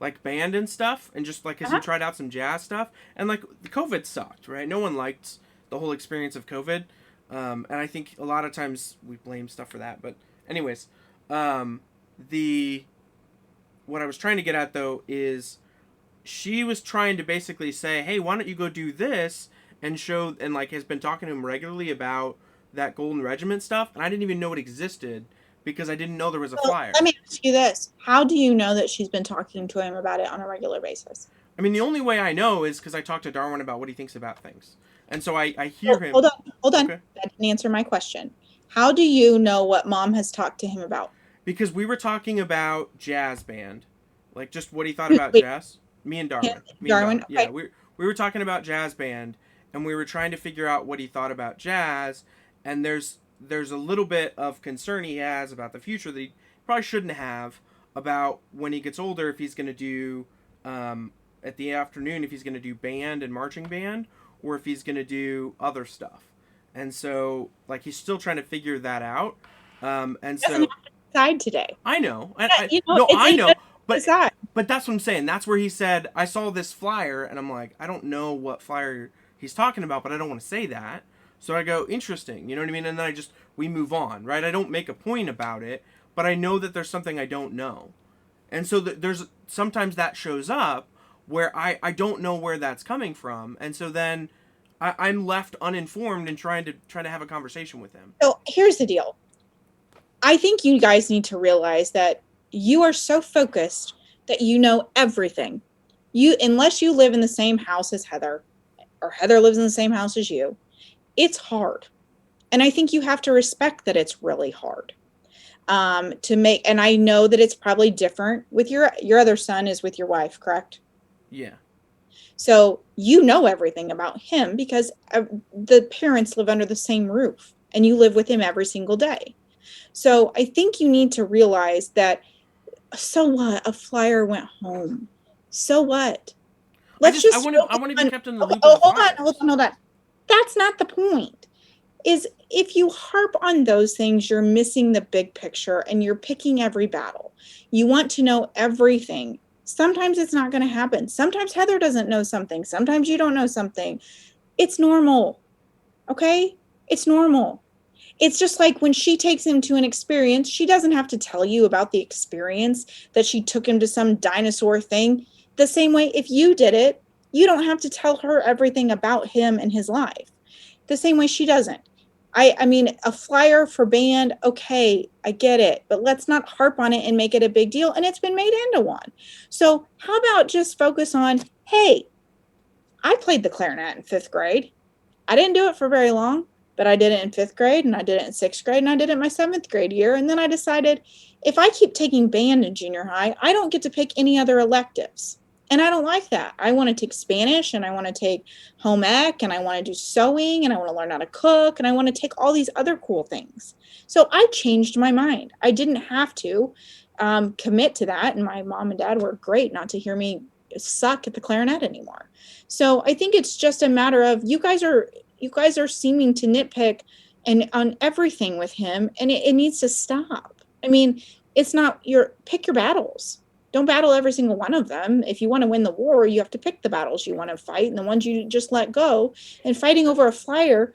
like, band and stuff, and just, like, because he tried out some jazz stuff, and, like, the COVID sucked, right? No one liked the whole experience of COVID, and I think a lot of times we blame stuff for that, but anyways, what I was trying to get at, though, is she was trying to basically say, hey, why don't you go do this, and show, and, like, has been talking to him regularly about that Golden Regiment stuff, and I didn't even know it existed, because I didn't know there was a flyer. Let me ask you this. How do you know that she's been talking to him about it on a regular basis? I mean, the only way I know is because I talked to Darwin about what he thinks about things. And so I hear him. Hold on. Okay. That didn't answer my question. How do you know what Mom has talked to him about? Because we were talking about jazz band. Like, just what he thought about jazz. Me and Darwin. Darwin? Okay. Yeah, we were talking about jazz band, and we were trying to figure out what he thought about jazz, and there's a little bit of concern he has about the future that he probably shouldn't have, about when he gets older, if he's going to do, at the afternoon, if he's going to do band and marching band, or if he's going to do other stuff. And so, like, he's still trying to figure that out. And so, have to decide today. I know. I know. But that's what I'm saying. That's where he said, I saw this flyer, and I'm like, I don't know what flyer he's talking about, but I don't want to say that. So I go, interesting, you know what I mean? And then we move on, right? I don't make a point about it, but I know that there's something I don't know. And so there's sometimes that shows up where I don't know where that's coming from. And so then I'm left uninformed and trying to have a conversation with him. So here's the deal. I think you guys need to realize that you are so focused that you know everything. Unless you live in the same house as Heather, or Heather lives in the same house as you, it's hard. And I think you have to respect that it's really hard and I know that it's probably different with your other son is with your wife, correct? Yeah. So you know everything about him because the parents live under the same roof and you live with him every single day. So I think you need to realize that, so what? A flyer went home. So what? I want to be kept in the loop. Hold on. That's not the point. Is if you harp on those things, you're missing the big picture and you're picking every battle. You want to know everything. Sometimes it's not going to happen. Sometimes Heather doesn't know something. Sometimes you don't know something. It's normal. Okay? It's normal. It's just like when she takes him to an experience, she doesn't have to tell you about the experience that she took him to some dinosaur thing. The same way, if you did it, you don't have to tell her everything about him and his life. The same way she doesn't. I mean, a flyer for band, okay, I get it, but let's not harp on it and make it a big deal. And it's been made into one. So how about just focus on, hey, I played the clarinet in 5th grade. I didn't do it for very long, but I did it in 5th grade and I did it in 6th grade and I did it in my 7th grade year. And then I decided if I keep taking band in junior high, I don't get to pick any other electives. And I don't like that. I want to take Spanish and I want to take home ec and I want to do sewing and I want to learn how to cook and I want to take all these other cool things. So I changed my mind. I didn't have to commit to that. And my mom and dad were great not to hear me suck at the clarinet anymore. So I think it's just a matter of you guys are seeming to nitpick and on everything with him, and it needs to stop. I mean, it's not pick your battles. Don't battle every single one of them. If you want to win the war, you have to pick the battles you want to fight and the ones you just let go. And fighting over a flyer,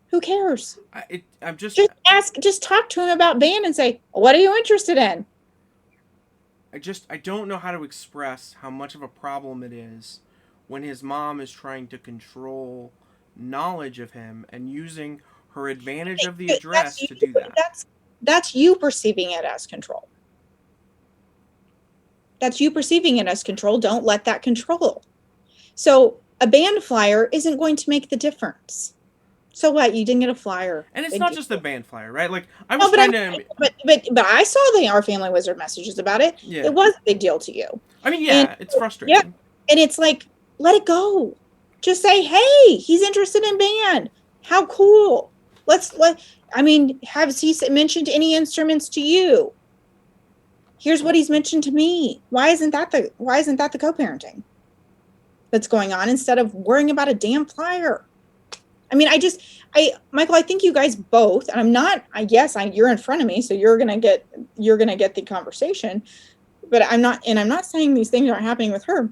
who cares? I'm just talk to him about band and say, what are you interested in? I don't know how to express how much of a problem it is when his mom is trying to control knowledge of him and using her advantage of the address to do that. That's you perceiving it as control. That's you perceiving it as control. Don't let that control. So a band flyer isn't going to make the difference. So what? You didn't get a flyer. And it's not just a band flyer, right? Like I was trying to. But I saw the Our Family Wizard messages about it. Yeah. It was a big deal to you. I mean, yeah, it's frustrating. Yeah, and it's like, let it go. Just say, hey, he's interested in band. How cool. Has he mentioned any instruments to you? Here's what he's mentioned to me. Why isn't that the co-parenting that's going on instead of worrying about a damn flyer? I mean, Michael, I think you guys both, and you're in front of me, so you're gonna get the conversation, but I'm not saying these things aren't happening with her.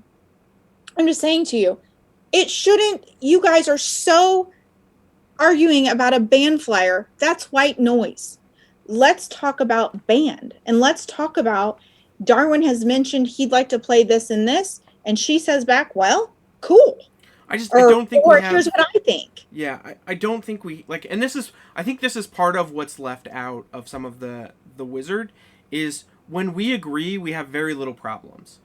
I'm just saying to you, it shouldn't. You guys are so arguing about a band flyer. That's white noise. Let's talk about band, and let's talk about Darwin has mentioned he'd like to play this and this, and she says back, well, cool. I don't think we have. Here's what I think. Yeah, I don't think we like, and I think this is part of what's left out of some of the wizard is when we agree, we have very little problems.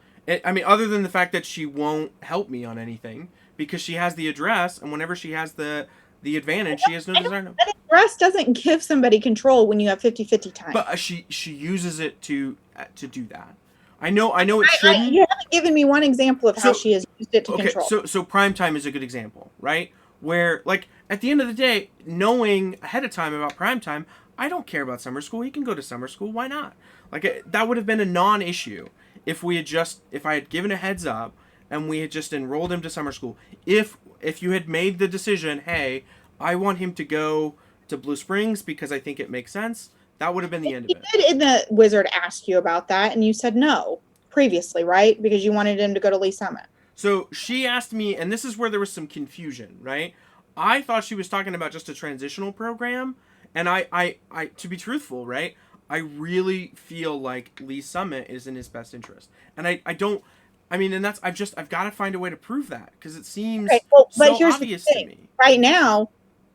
Other than the fact that she won't help me on anything because she has the address, and whenever she has the advantage, she has no desire. That address doesn't give somebody control when you have 50-50 time. But she uses it to do that. I know it shouldn't. You haven't given me one example of how she has used it to control. So primetime is a good example, right? Where, like, at the end of the day, knowing ahead of time about primetime, I don't care about summer school. He can go to summer school. Why not? Like, that would have been a non-issue if I had given a heads up and we had just enrolled him to summer school. If you had made the decision, hey, I want him to go to Blue Springs because I think it makes sense, that would have been the end of it. He did in the wizard ask you about that, and you said no previously, right? Because you wanted him to go to Lee Summit. So she asked me, and this is where there was some confusion, right? I thought she was talking about just a transitional program, and I to be truthful, right? I really feel like Lee Summit is in his best interest, and I've got to find a way to prove that because it seems so obvious to me. Right now,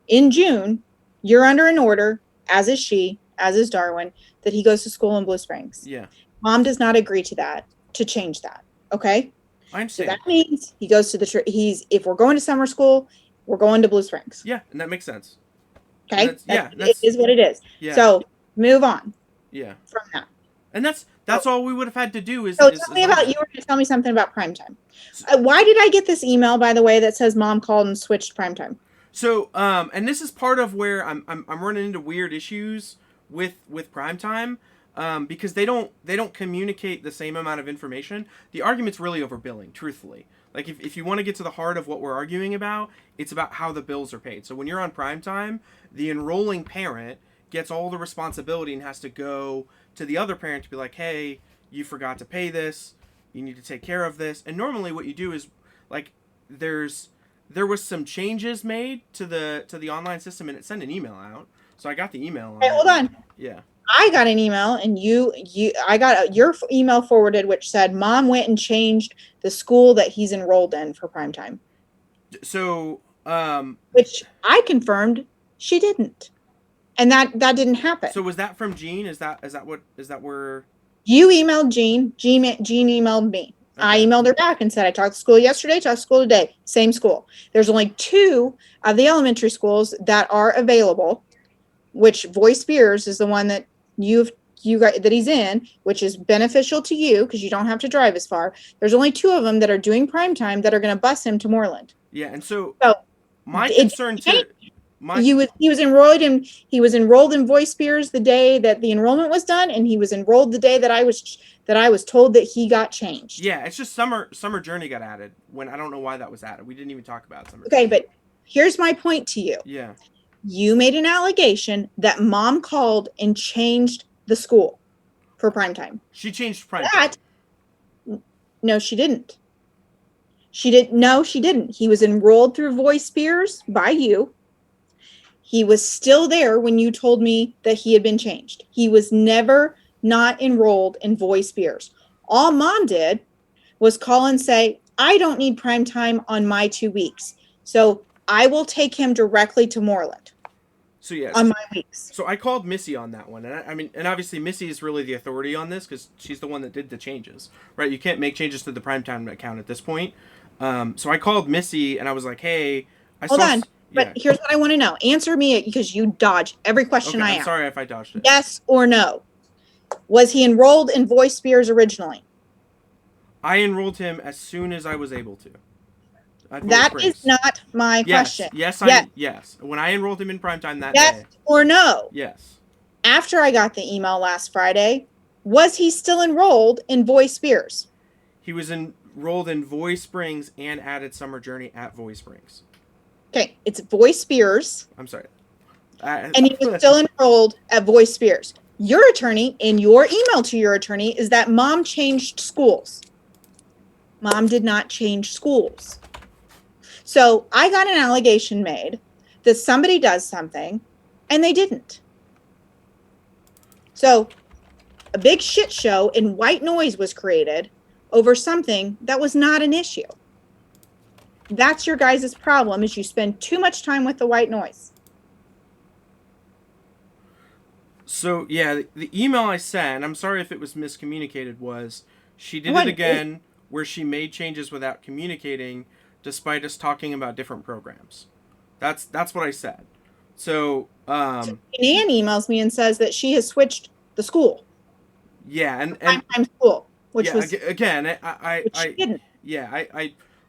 in June, you're under an order, as is she, as is Darwin, that he goes to school in Blue Springs. Yeah. Mom does not agree to that, to change that. Okay. I understand. So that means he goes to if we're going to summer school, we're going to Blue Springs. Yeah, and that makes sense. Okay. It is what it is. Yeah. So move on. Yeah. From that. And that's all we would have had to do is. So tell me about, you were going to tell me something about primetime. Why did I get this email, by the way, that says mom called and switched primetime? So, and this is part of where I'm running into weird issues with primetime, because they don't communicate the same amount of information. The argument's really over billing, truthfully. Like if you want to get to the heart of what we're arguing about, it's about how the bills are paid. So when you're on primetime, the enrolling parent gets all the responsibility and has to go to the other parent to be like, hey, you forgot to pay this, you need to take care of this. And normally what you do is, like, there was some changes made to the online system, and it sent an email out. So I got the email. Hey, hold on. Yeah. I got an email, and I got your email forwarded, which said mom went and changed the school that he's enrolled in for primetime. So, which I confirmed she didn't, and that didn't happen. So was that from Jean? Is that where you emailed Jean? Jean emailed me. Okay. I emailed her back and said I talked to school yesterday, talked to school today, same school. There's only 2 of the elementary schools that are available, which Voice Spears is the one that you that he's in, which is beneficial to you because you don't have to drive as far. There's only 2 of them that are doing prime time that are going to bus him to Moreland. Yeah, and so So my concern to my he was enrolled in Voice Spears the day that the enrollment was done, and he was enrolled the day that I was told that he got changed. yeah, it's just summer journey got added when I don't know why that was added. We didn't even talk about summer. Okay, journey. but here's my point to you. Yeah. You made an allegation that mom called and changed the school for prime time. She changed prime time. No, she didn't. No, she didn't. He was enrolled through Voice Spears by you. He was still there when you told me that he had been changed. He was never not enrolled in Voice Spears. All mom did was call and say, I don't need prime time on my 2 weeks. So I will take him directly to Moreland. So yeah, on my weeks. So I called Missy on that one, and I mean, and obviously Missy is really the authority on this because she's the one that did the changes, right? You can't make changes to the primetime account at this point. So I called Missy and I was like, "Hey, Hold on, but here's what I want to know. Answer me because you dodge every question I ask. I'm sorry if I dodged it. Yes or no? Was he enrolled in Voice Spears originally? I enrolled him as soon as I was able to. That is not my question. Yes. When I enrolled him in primetime that yes day. Yes or no? Yes. After I got the email last Friday, was he still enrolled in Voice Spears? He was enrolled in Voice Springs and added Summer Journey at Voice Springs. Okay, it's Voice Spears. I'm sorry. And he was still enrolled at Voice Spears. Your attorney, in your email to your attorney, is that mom changed schools. Mom did not change schools. So I got an allegation made that somebody does something and they didn't. So a big shit show and white noise was created over something that was not an issue. That's your guys' problem, is you spend too much time with the white noise. So yeah, the email I sent, I'm sorry if it was miscommunicated, was she did it again where she made changes without communicating despite us talking about different programs. That's what I said. So Nan emails me and says that she has switched the school. Yeah, and prime school, which was again, I didn't. Yeah,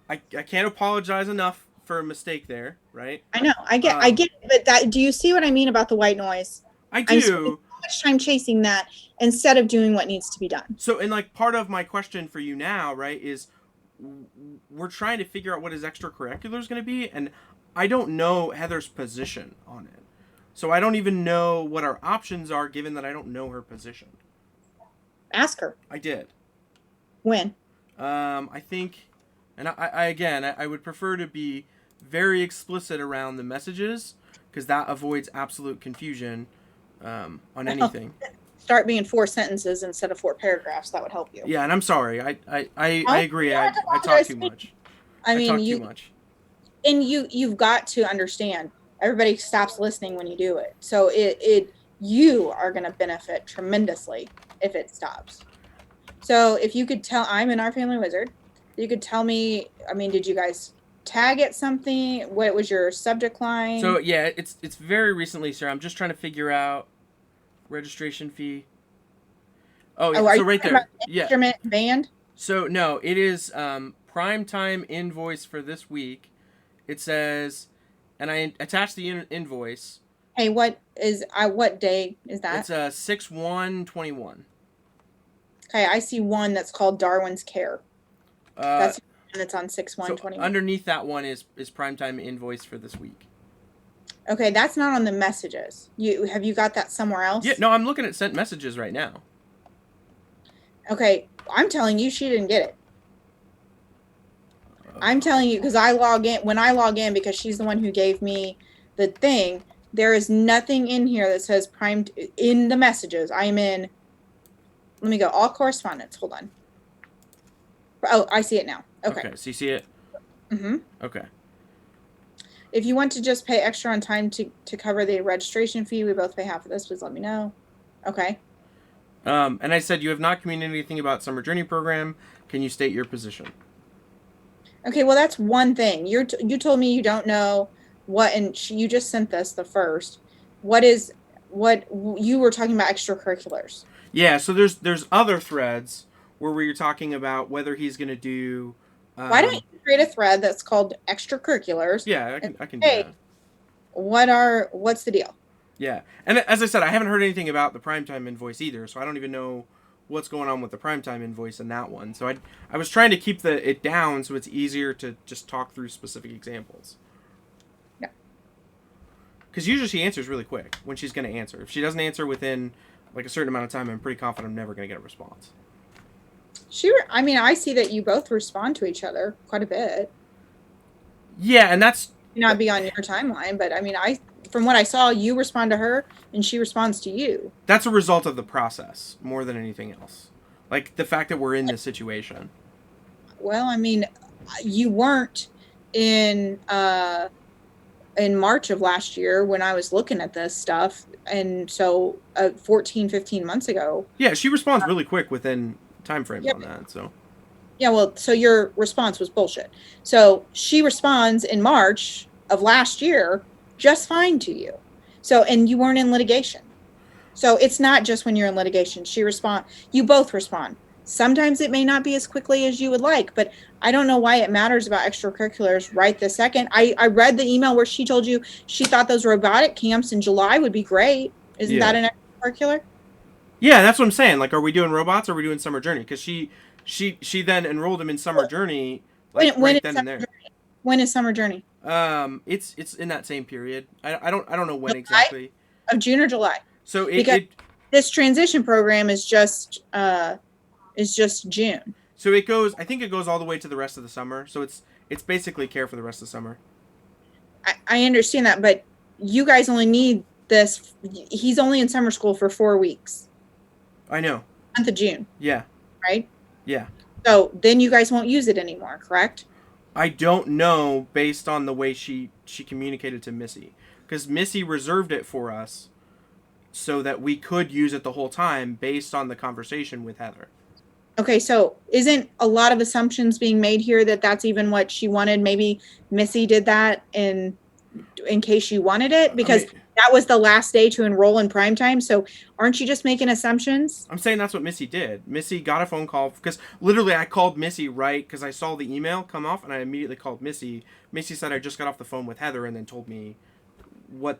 I can't apologize enough for a mistake there, right? I know, I get it, but that, do you see what I mean about the white noise? I do. I'm spending so much time chasing that instead of doing what needs to be done. So, and like part of my question for you now, right, is we're trying to figure out what his extracurricular is going to be, and I don't know Heather's position on it. So I don't even know what our options are, given that I don't know her position. Ask her. I did. When? I think, and I would prefer to be very explicit around the messages, because that avoids absolute confusion on anything. Start being 4 sentences instead of 4 paragraphs. That would help you. Yeah, and I'm sorry. I agree. I talk too much. I mean, too much. And you've got to understand. Everybody stops listening when you do it. So you are going to benefit tremendously if it stops. So if you could tell, I'm an Our Family Wizard. You could tell me. I mean, did you guys tag it something? What was your subject line? So yeah, it's very recently, sir. I'm just trying to figure out registration fee. Oh, yeah, so right there. Yeah. Instrument band? So no, it is prime time invoice for this week. It says, and I attached the invoice. Hey, what day is that? It's 6/1/21. Okay, I see one that's called Darwin's Care. That's one that's on 6/1/21. So underneath that one is primetime invoice for this week. Okay, that's not on the messages. Have you got that somewhere else? Yeah, no, I'm looking at sent messages right now. Okay, I'm telling you, she didn't get it. I'm telling you because I log in. When I log in, because she's the one who gave me the thing, there is nothing in here that says primed in the messages. I'm in. Let me go. All correspondence. Hold on. Oh, I see it now. Okay. So you see it? Mm-hmm. Okay. If you want to just pay extra on time to cover the registration fee, we both pay half of this. Please let me know. Okay. And I said, you have not communicated anything about Summer Journey program. Can you state your position? Okay, well, that's one thing. You told me you don't know what, and you just sent this the first. What you were talking about extracurriculars. Yeah, so there's other threads where you're talking about whether he's going to do. Why don't you create a thread that's called extracurriculars? Yeah, and I can do say, that. What's the deal? Yeah, and as I said, I haven't heard anything about the primetime invoice either, so I don't even know what's going on with the primetime invoice in that one. So I was trying to keep it down so it's easier to just talk through specific examples. Yeah. Because usually she answers really quick when she's going to answer. If she doesn't answer within like a certain amount of time, I'm pretty confident I'm never going to get a response. I mean, I see that you both respond to each other quite a bit. Yeah, and that's Not be on your timeline, but I mean, from what I saw, you respond to her and she responds to you. that's a result of the process more than anything else. Like the fact that we're in this situation. Well, I mean, you weren't in March of last year when I was looking at this stuff, and so 14, 15 months ago. Yeah, she responds really quick within time frames Yep. on that. So Yeah, well, so your response was bullshit. So she responds in March of last year just fine to you. So, and you weren't in litigation. So it's not just when you're in litigation. You both respond. Sometimes it may not be as quickly as you would like, but I don't know why it matters about extracurriculars right this second. I read the email where she told you she thought those robotic camps in July would be great. Isn't that an extracurricular? yeah, that's what I'm saying. Like, are we doing robots or are we doing summer journey? Because she then enrolled him in summer journey like right then and there. When is summer journey? It's in that same period. I don't know when exactly. Of June or July. So this transition program is just June. So it goes. I think it goes all the way to the rest of the summer. So it's basically care for the rest of the summer. I understand that, but you guys only need this. He's only in summer school for 4 weeks. I know. Month of June. Yeah. Right? Yeah. So then you guys won't use it anymore, correct? I don't know based on the way she communicated to Missy. Because Missy reserved it for us so that we could use it the whole time based on the conversation with Heather. Okay, so isn't a lot of assumptions being made here that that's even what she wanted? Maybe Missy did that in case you wanted it? Because that was the last day to enroll in primetime. So aren't you just making assumptions? I'm saying that's what Missy did. Missy got a phone call because literally I called Missy right because I saw the email come off and I immediately called Missy. Missy said I just got off the phone with Heather and then told me what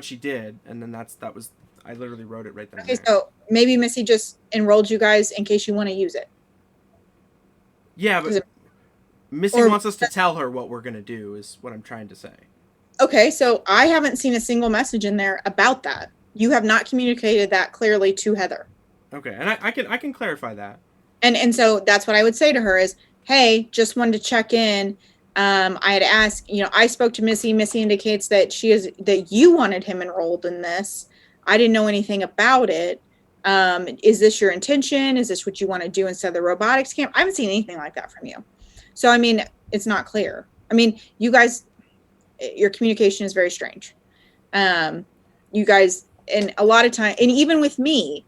she did, and then that was I literally wrote it right then. Okay, so maybe Missy just enrolled you guys in case you want to use it. Yeah, but Missy wants us to tell her what we're gonna do is what I'm trying to say. Okay, so I haven't seen a single message in there about that. You have not communicated that clearly to Heather. Okay, and I can clarify that. And so that's what I would say to her is, hey, just wanted to check in. I had asked, I spoke to Missy. Missy indicates that that you wanted him enrolled in this. I didn't know anything about it. Is this your intention? Is this what you want to do instead of the robotics camp? I haven't seen anything like that from you. So, I mean, it's not clear. I mean, you guys, your communication is very strange. You guys, and a lot of time, and even with me,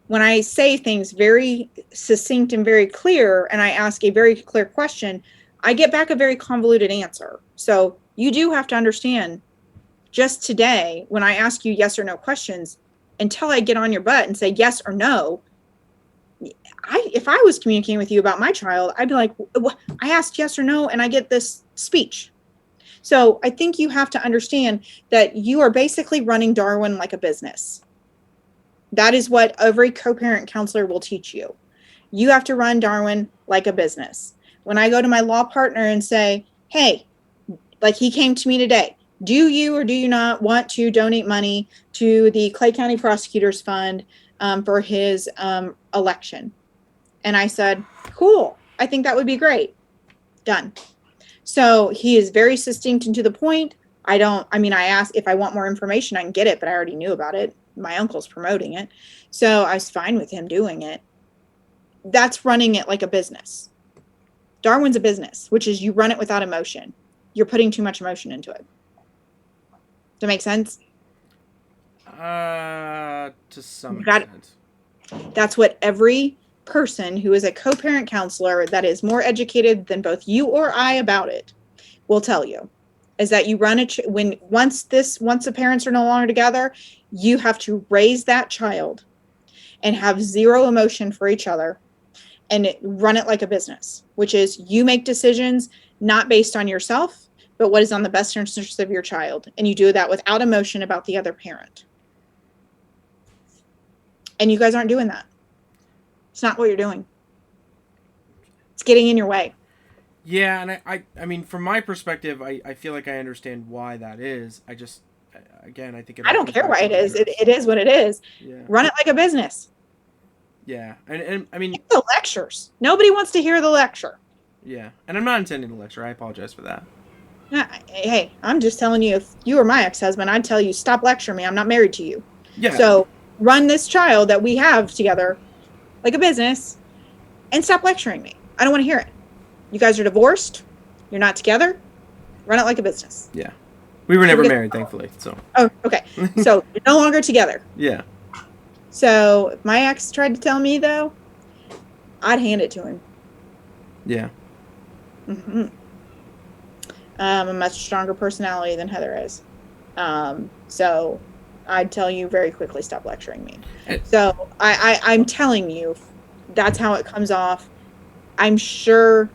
when I say things very succinct and very clear, and I ask a very clear question, I get back a very convoluted answer. So you do have to understand, just today, when I ask you yes or no questions, until I get on your butt and say yes or no, if I was communicating with you about my child, I'd be like, I asked yes or no, and I get this speech. So I think you have to understand that you are basically running Darwin like a business. That is what every co-parent counselor will teach you. You have to run Darwin like a business. When I go to my law partner and say, hey, like he came to me today, do you or do you not want to donate money to the Clay County Prosecutors Fund for his election? And I said, cool, I think that would be great. Done. So he is very succinct and to the point. I asked if I want more information, I can get it, but I already knew about it. My uncle's promoting it. So I was fine with him doing it. That's running it like a business. Darwin's a business, which is you run it without emotion. You're putting too much emotion into it. Does that make sense? To some extent. That's what every person who is a co-parent counselor that is more educated than both you or I about it will tell you, is that you run it once the parents are no longer together, you have to raise that child. and have zero emotion for each other and run it like a business, which is you make decisions not based on yourself, but what is on the best interest of your child. And you do that without emotion about the other parent. And you guys aren't doing that. It's not what you're doing. It's getting in your way. Yeah, and I mean, from my perspective, I feel like I understand why that is. I just, again, I think I don't care why it is. It is what it is. Yeah. Run it like a business. Yeah, and I mean, the lectures. Nobody wants to hear the lecture. Yeah, and I'm not intending to lecture. I apologize for that. Hey, I'm just telling you, if you were my ex-husband, I'd tell you, stop lecturing me. I'm not married to you. Yeah. So run this child that we have together like a business and stop lecturing me. I don't want to hear it. You guys are divorced. You're not together. Run it like a business. Yeah. We were never married, thankfully. So. Oh, okay. So you're no longer together. Yeah. So if my ex tried to tell me, though, I'd hand it to him. Yeah. Mm-hmm. A much stronger personality than Heather is. So I'd tell you very quickly, stop lecturing me. So I'm telling you, that's how it comes off. I'm sure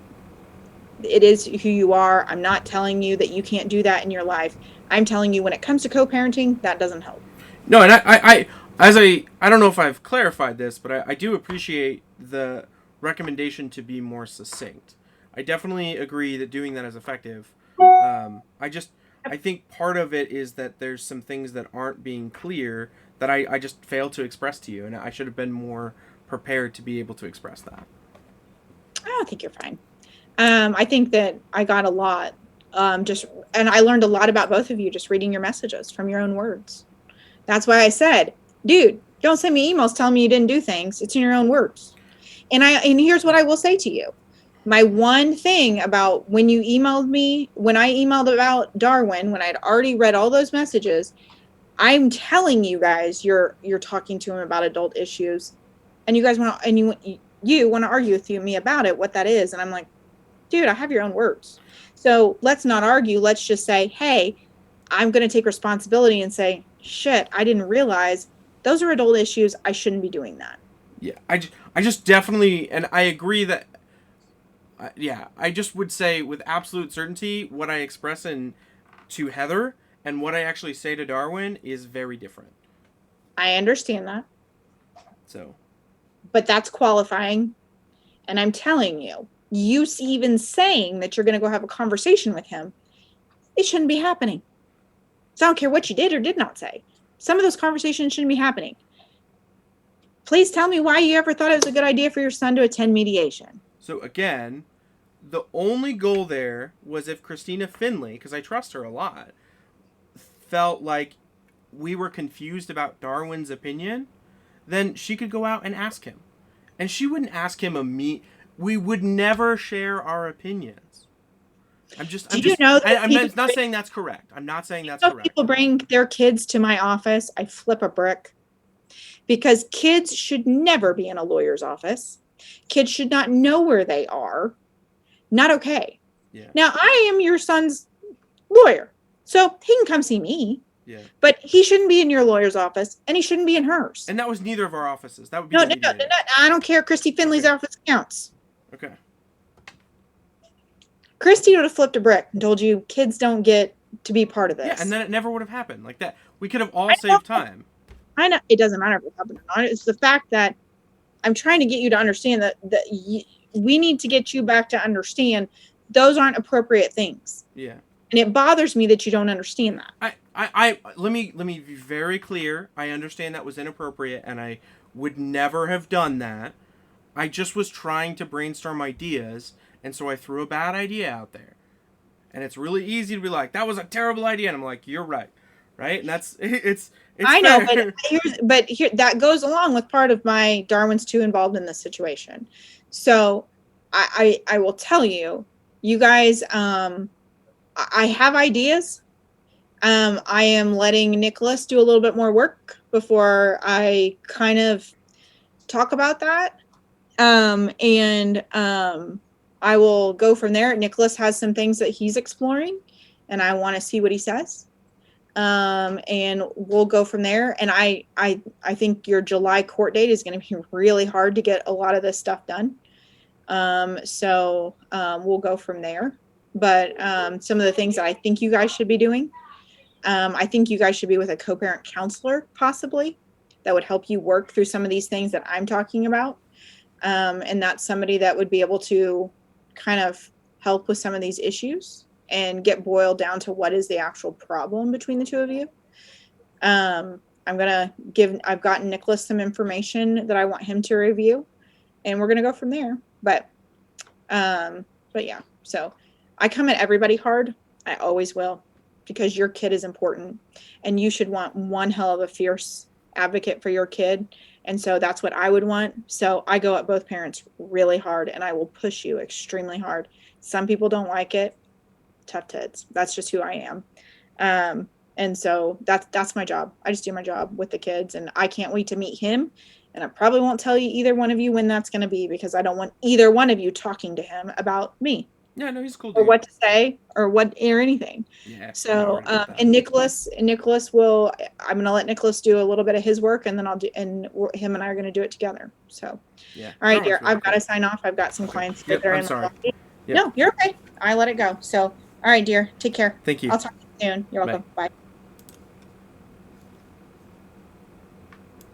it is who you are. I'm not telling you that you can't do that in your life. I'm telling you when it comes to co-parenting, that doesn't help. No, and I don't know if I've clarified this, but I do appreciate the recommendation to be more succinct. I definitely agree that doing that is effective. I think part of it is that there's some things that aren't being clear that I just failed to express to you, and I should have been more prepared to be able to express that. I don't think you're fine. I think that I got a lot, and I learned a lot about both of you just reading your messages from your own words. That's why I said, dude, don't send me emails telling me you didn't do things. It's in your own words. And here's what I will say to you. My one thing about when you emailed me, when I emailed about Darwin, when I'd already read all those messages, I'm telling you guys, you're talking to him about adult issues, and you guys want to, and you want to argue with me about it, what that is. And I'm like, dude, I have your own words. So let's not argue. Let's just say, hey, I'm going to take responsibility and say, shit, I didn't realize those are adult issues. I shouldn't be doing that. Yeah, I just definitely, and I agree that, I just would say with absolute certainty what I express to Heather and what I actually say to Darwin is very different. I understand that. So. But that's qualifying. And I'm telling you, even saying that you're going to go have a conversation with him, it shouldn't be happening. So I don't care what you did or did not say. Some of those conversations shouldn't be happening. Please tell me why you ever thought it was a good idea for your son to attend mediation. So again, the only goal there was if Christina Finley, because I trust her a lot, felt like we were confused about Darwin's opinion, then she could go out and ask him. And she wouldn't ask him we would never share our opinions. I'm not saying that's correct. I'm not saying that's correct. People bring their kids to my office, I flip a brick. Because kids should never be in a lawyer's office. Kids should not know where they are. Not okay. Yeah. Now, I am your son's lawyer, so he can come see me. Yeah. But he shouldn't be in your lawyer's office, and he shouldn't be in hers. And that was neither of our offices. That would be no. I don't care. Christy Finley's office counts. Okay. Christy would have flipped a brick and told you kids don't get to be part of this. Yeah, and then it never would have happened like that. We could have all saved time. I know it doesn't matter if it happened or not. It's the fact that I'm trying to get you to understand that we need to get you back to understand those aren't appropriate things. Yeah. And it bothers me that you don't understand that. Let me be very clear. I understand that was inappropriate, and I would never have done that. I just was trying to brainstorm ideas, and so I threw a bad idea out there. And it's really easy to be like, that was a terrible idea, and I'm like, you're right. Right? And that's it's I know, but here that goes along with part of my Darwin's too involved in this situation. So I will tell you, you guys, I have ideas. I am letting Nicholas do a little bit more work before I kind of talk about that. I will go from there. Nicholas has some things that he's exploring, and I want to see what he says. And we'll go from there. And I think your July court date is going to be really hard to get a lot of this stuff done. So we'll go from there. But some of the things that I think you guys should be doing, I think you guys should be with a co-parent counselor, possibly, that would help you work through some of these things that I'm talking about. And that's somebody that would be able to kind of help with some of these issues and get boiled down to what is the actual problem between the two of you. I've gotten Nicholas some information that I want him to review, and we're going to go from there. But yeah, so I come at everybody hard. I always will, because your kid is important, and you should want one hell of a fierce advocate for your kid. And so that's what I would want. So I go at both parents really hard, and I will push you extremely hard. Some people don't like it. Tough tits. That's just who I am. And so that's my job. I just do my job with the kids, and I can't wait to meet him. And I probably won't tell you either one of you when that's going to be, because I don't want either one of you talking to him about me. Yeah, no, he's cool. Or what to say or anything. Yeah. So, and Nicholas will, I'm going to let Nicholas do a little bit of his work, and then him and I are going to do it together. So, yeah. All right, dear, I've got to sign off. I've got some clients that are in sorry. Yep. No, you're okay. I let it go. So, all right, dear, take care. Thank you. I'll talk to you soon. You're welcome. Bye.